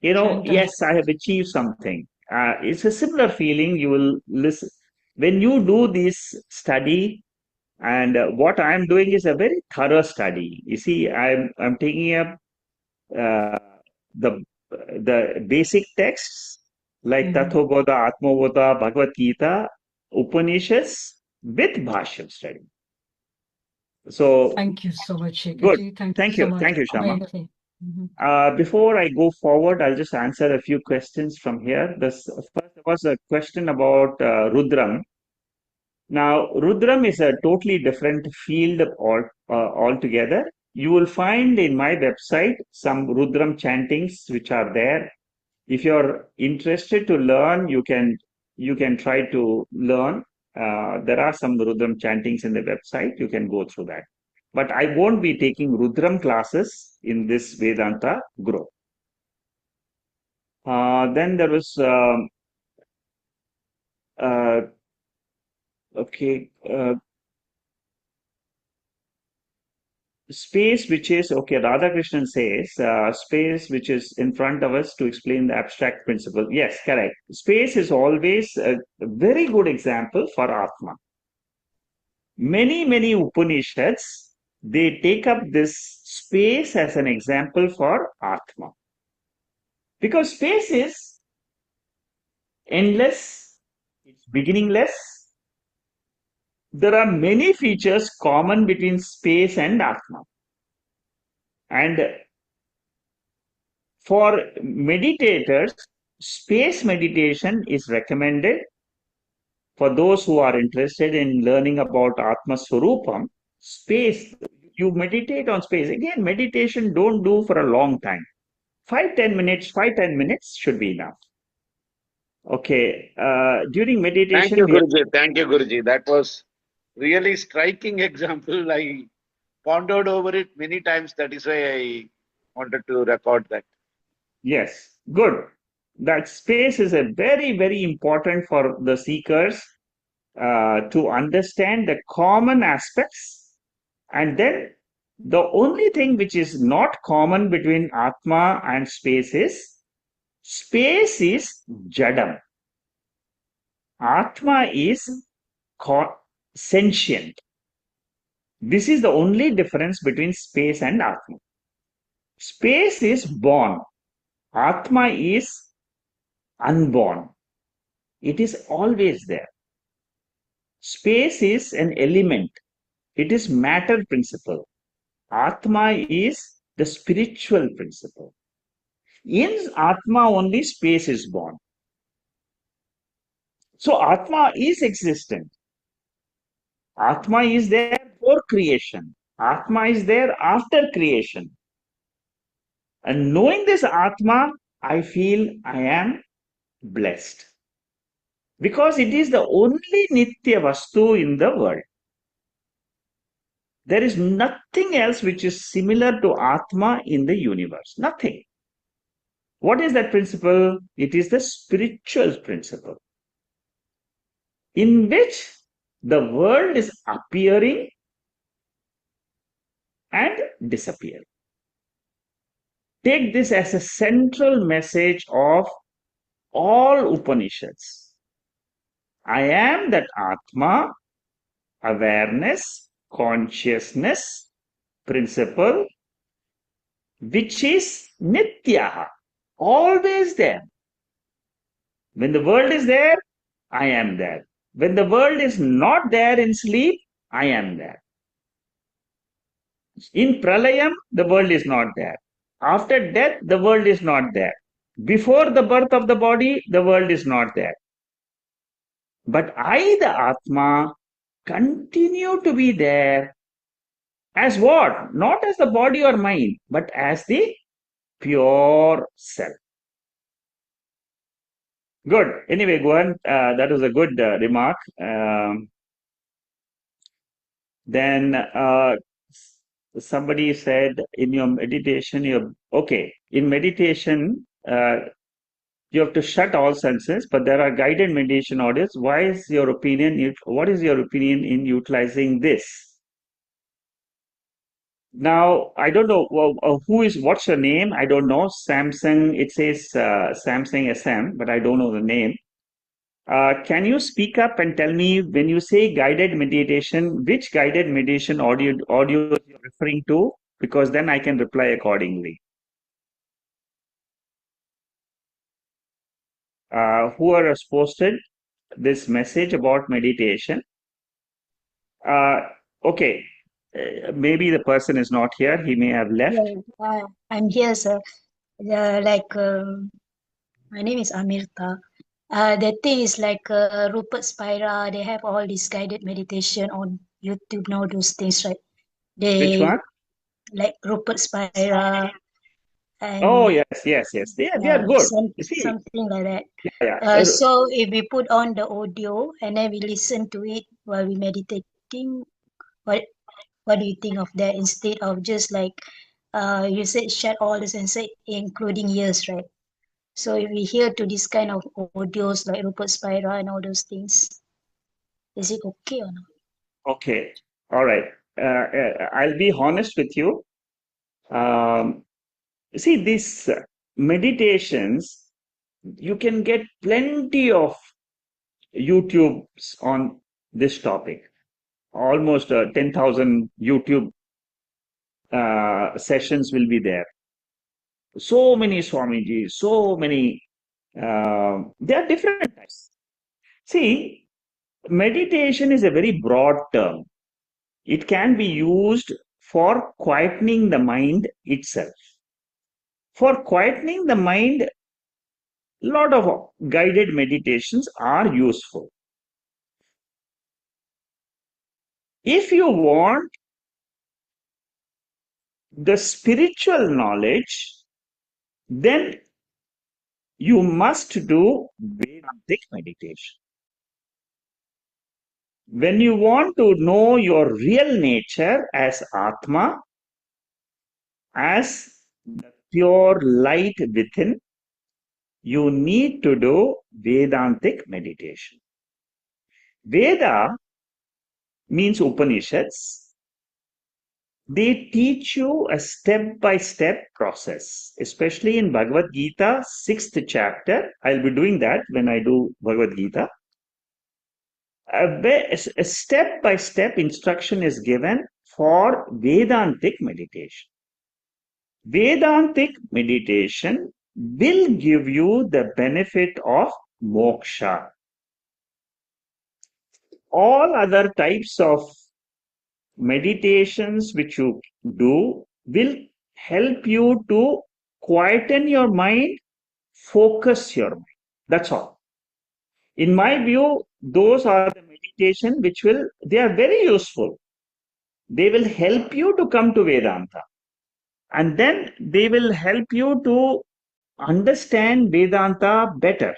Yes, I have achieved something. It's a similar feeling. You will listen when you do this study, and what I'm doing is a very thorough study. You see, I'm taking up uh, the the basic texts like Tattva Bodha, Atma Bodha, Bhagavad Gita, Upanishads with Bhashyam study. So
Thank you so much,
good.
Shekharji. Thank you
Thank
so
you.
much.
Thank you, Shama.
Amazing. Mhm.
Before I go forward, I'll just answer a few questions from here. First was a question about Rudram. Now, Rudram is a totally different field altogether. You will find in my website some Rudram chantings which are there. If you're interested to learn, you can try to learn. There are some Rudram chantings in the website. You can go through that. But I won't be taking Rudram classes in this Vedanta group. Then there was okay. Space which is okay, Radhakrishnan says space which is in front of us to explain the abstract principle. Yes, correct. Space is always a very good example for Atma. Many Upanishads, they take up this space as an example for Atma, because space is endless, it's beginningless. There are many features common between space and Atma. And for meditators, space meditation is recommended. For those who are interested in learning about Atma Swarupam, space, you meditate on space. Again, meditation don't do for a long time. 5-10 minutes should be enough. Okay, during
Thank
meditation,
you, Guruji. Thank you, Guruji. That was really striking example. I pondered over it many times. That is why I wanted to record that.
yes, good. That space is a very important for the seekers to understand the common aspects, and then the only thing which is not common between Atma and space is Jadam. Atma is sentient. This is the only difference between space and Atma. Space is born. Atma is unborn. It is always there. Space is an element. It is matter principle. Atma is the spiritual principle. In Atma only space is born. So Atma is existent. Atma is there before creation. Atma is there after creation. And knowing this Atma, I feel I am blessed. Because it is the only Nitya Vastu in the world. There is nothing else which is similar to Atma in the universe. Nothing. What is that principle? It is the spiritual principle, in which the world is appearing and disappearing. Take this as a central message of all Upanishads. I am that Atma, awareness, consciousness, principle, which is Nityaha, always there. When the world is there, I am there. When the world is not there in sleep, I am there. In Pralayam, the world is not there. After death, the world is not there. Before the birth of the body, the world is not there. But I, the Atma, continue to be there as what? Not as the body or mind, but as the pure self. Good. Anyway, Gohan, that was a good remark. Then somebody said in your meditation, in meditation, you have to shut all senses, but there are guided meditation audios. What is your opinion in utilizing this? Now, I don't know what's your name? I don't know. Samsung, it says Samsung SM, but I don't know the name. Can you speak up and tell me, when you say guided meditation, which guided meditation audio you're referring to? Because then I can reply accordingly. whoever has posted this message about meditation. Okay, maybe the person is not here. He may have left.
Yeah, I'm here, sir. My name is Amirta. The thing is Rupert Spira, they have all this guided meditation on YouTube and all those things, right?
Which
They
one?
like Rupert Spira
Oh,
and
yes. They are good. You see,
something like that.
yeah.
So if we put on the audio and then we listen to it while we meditating, what what do you think of that instead of just you said shut all the senses including ears, right? So if we hear to this kind of audios like Rupert Spira and all those things, is it okay or not?
Okay. All right. I'll be honest with you. See, these meditations, you can get plenty of YouTubes on this topic. Almost 10,000 YouTube sessions will be there. So many Swamiji, so many. There are different types. See, meditation is a very broad term. It can be used for quietening the mind itself. For quietening the mind, a lot of guided meditations are useful. If you want the spiritual knowledge, then you must do Vedantic meditation. When you want to know your real nature as Atma, as the pure light within, you need to do Vedantic meditation. Veda means Upanishads. They teach you a step-by-step process, especially in Bhagavad Gita, 6th chapter. I'll be doing that when I do Bhagavad Gita. A step-by-step instruction is given for Vedantic meditation. Vedantic meditation will give you the benefit of moksha. All other types of meditations which you do will help you to quieten your mind, focus your mind. That's all. In my view, those are the meditation which they are very useful. They will help you to come to Vedanta. And then they will help you to understand Vedanta better.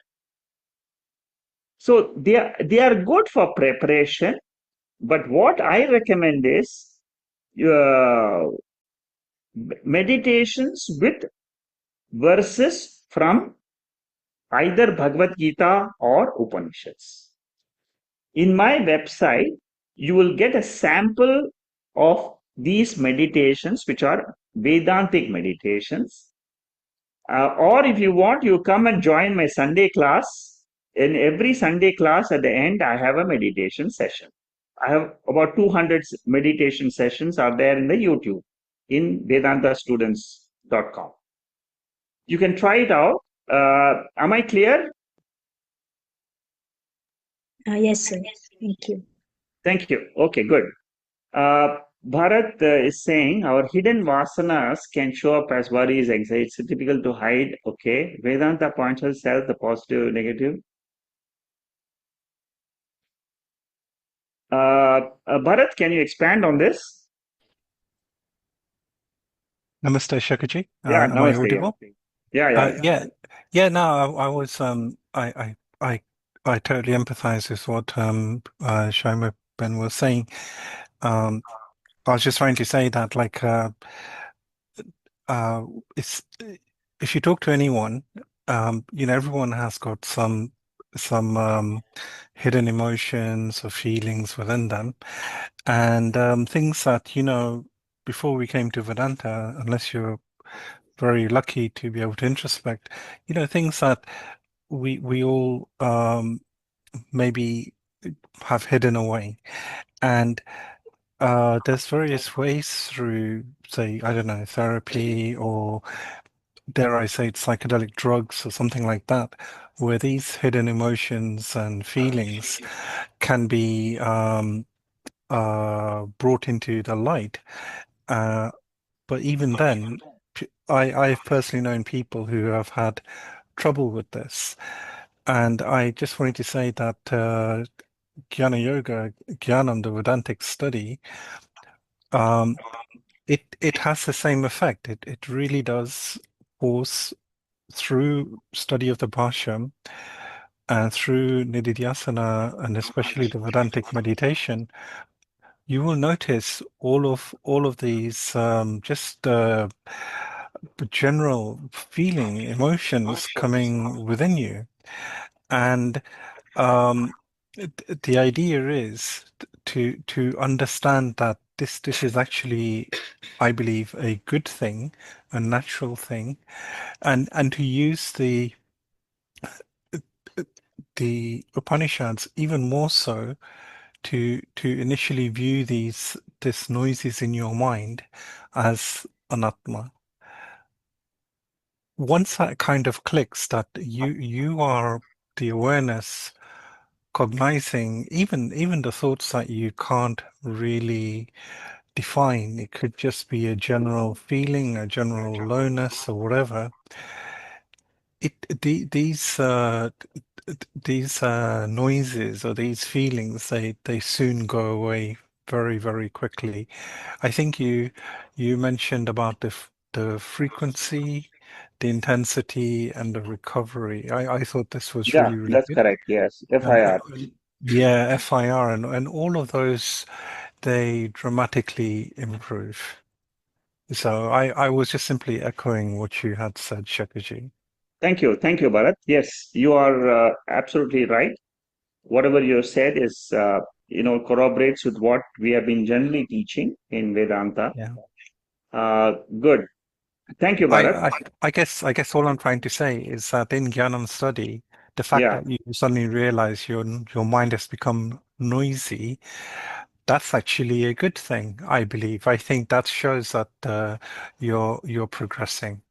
So they are good for preparation. But what I recommend is meditations with verses from either Bhagavad Gita or Upanishads. In my website, you will get a sample of these meditations, which are Vedantic meditations. Or if you want, you come and join my Sunday class. In every Sunday class, at the end, I have a meditation session. I have about 200 meditation sessions are there in the YouTube in vedantastudents.com. You can try it out. Am I clear?
Yes, sir. Thank you.
Thank you. Okay, good. Bharat is saying our hidden vasanas can show up as worries, anxiety. It's difficult to hide. Okay. Vedanta points us self, the positive, negative. Bharat, can you expand on this?
Namaste, Shakaji.
Yeah,
Am I
namaste.
audible?
Yeah.
No, I was I totally empathize with what Shoma Ben was saying. I was just trying to say that it's if you talk to anyone, everyone has got some hidden emotions or feelings within them, and things that before we came to Vedanta, unless you're very lucky to be able to introspect, things that we all maybe have hidden away, and there's various ways through, say, I don't know, therapy or dare I say, psychedelic drugs or something like that, where these hidden emotions and feelings can be brought into the light. But even then, I've personally known people who have had trouble with this. And I just wanted to say that Jnana Yoga, Jnanam, the Vedantic study, it has the same effect. It really does force through study of the Bhasham and through Nididhyasana and especially the Vedantic meditation, you will notice all of these just general feeling, emotions coming within you. And the idea is to understand that this is actually, I believe, a good thing, a natural thing, and to use the Upanishads even more so to initially view this noises in your mind as anatma. Once that kind of clicks, that you are the awareness cognizing even the thoughts that you can't really define. It could just be a general feeling, a general lowness, or whatever. These noises or these feelings, they soon go away very, very quickly. I think you mentioned about the frequency, the intensity, and the recovery. I thought this was
Yeah,
really, really
that's
good.
correct. Yes,
And
FIR.
yeah, FIR and all of those, they dramatically improve. So I was just simply echoing what you had said, Shakaji.
Thank you, Bharat. Yes, you are absolutely right. Whatever you said is, corroborates with what we have been generally teaching in Vedanta.
Yeah.
Good. Thank you, Bharat.
I guess all I'm trying to say is that in Jnanam study, the fact
Yeah,
that you suddenly realize your mind has become noisy, that's actually a good thing, I believe. I think that shows that you're progressing.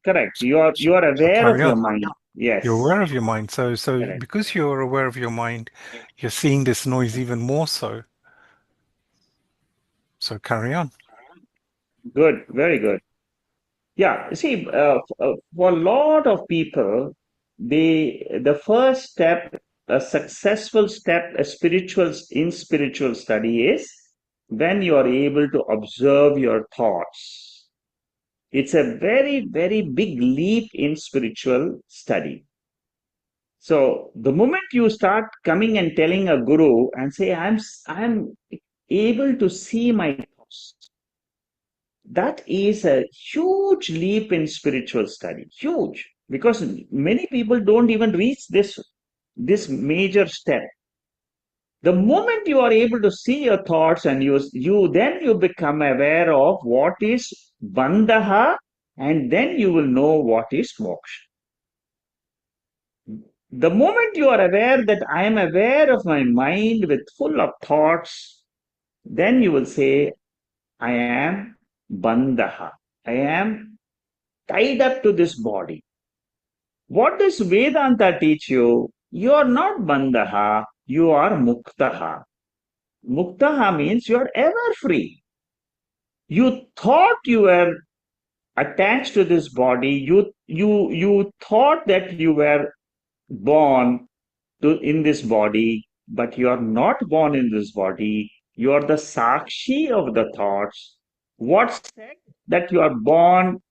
correct.
So,
You are
so
aware of
carry
your
on.
mind.
You're
Yes,
aware of your mind. So
correct.
because you're aware of your mind, you're seeing this noise even more so. So carry on.
Good. Very good. Yeah, see, for a lot of people, the first step, a successful step, in spiritual study is when you are able to observe your thoughts. It's a very, very big leap in spiritual study. So the moment you start coming and telling a guru and say, I'm able to see my thoughts, that is a huge leap in spiritual study. Huge. Because many people don't even reach this major step. The moment you are able to see your thoughts and you become aware of what is bandha, and then you will know what is moksha. The moment you are aware that I am aware of my mind with full of thoughts, then you will say, I am bandha. I am tied up to this body. What does Vedanta teach you? You are not bandha, you are muktaha. Muktaha means you are ever free. You thought you were attached to this body. You thought that you were born in this body, but you are not born in this body. You are the sakshi of the thoughts. What said that you are born,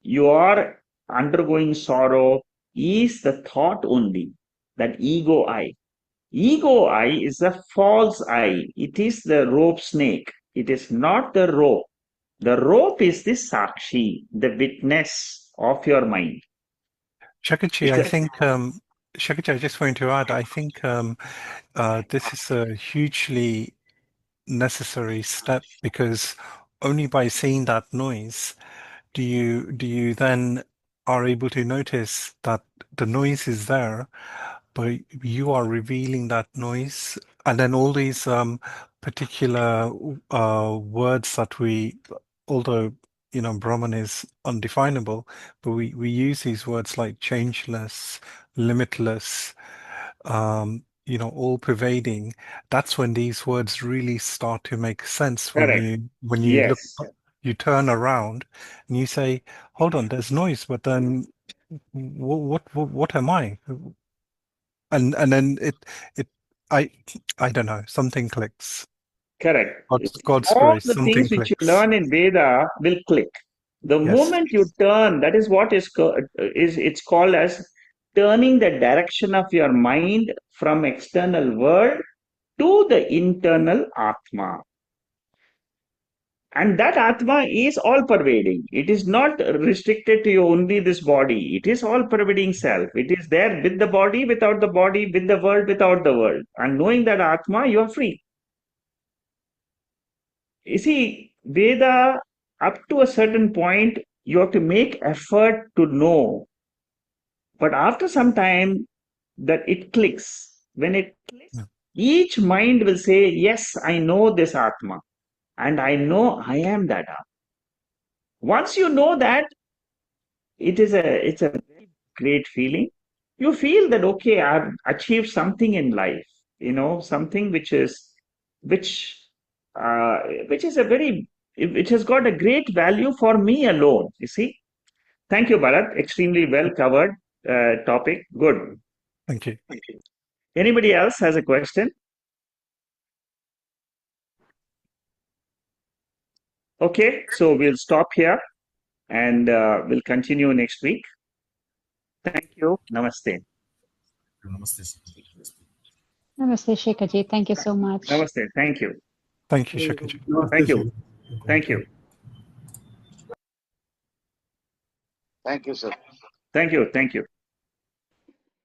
you are undergoing sorrow is the thought only, that ego I. Ego I is a false I. It is the rope snake. It is not the rope. The rope is the sakshi, the witness of your mind.
Shakachi,
It's
I
a,
think Shakachi, I just want to add, I think this is a hugely necessary step because only by seeing that noise do you then are able to notice that the noise is there, but you are revealing that noise, and then all these particular words that although Brahman is undefinable, but we use these words like changeless, limitless, all pervading, that's when these words really start to make sense.
Correct.
When you look,
Yes.
you turn around and you say, hold on, there's noise, but then what am I? And then it I don't know, something clicks.
Correct.
God's
All
grace,
the things
something
which you
clicks.
learn in Veda will click. The
Yes.
moment you turn, that is what it's called as turning the direction of your mind from external world to the internal Atma. And that Atma is all pervading. It is not restricted to only this body. It is all pervading self. It is there with the body, without the body, with the world, without the world. And knowing that Atma, you are free. You see, Veda, up to a certain point, you have to make effort to know. But after some time, that it clicks. When it clicks,
Yeah.
each mind will say, yes, I know this Atma. And I know I am that Atma. Once you know that, it's a very great feeling. You feel that, okay, I've achieved something in life, something which, uh, which is a very, which has got a great value for me alone, you see. Thank you, Bharat. Extremely well covered topic. Good.
Thank you.
Anybody else has a question? Okay, so we'll stop here and we'll continue next week. Thank you. Namaste.
Namaste, Shekharji. Thank you so much.
Namaste. Thank you.
Thank you, Shekaji.
Thank you. Thank you.
Thank you, sir.
Thank you. Thank you.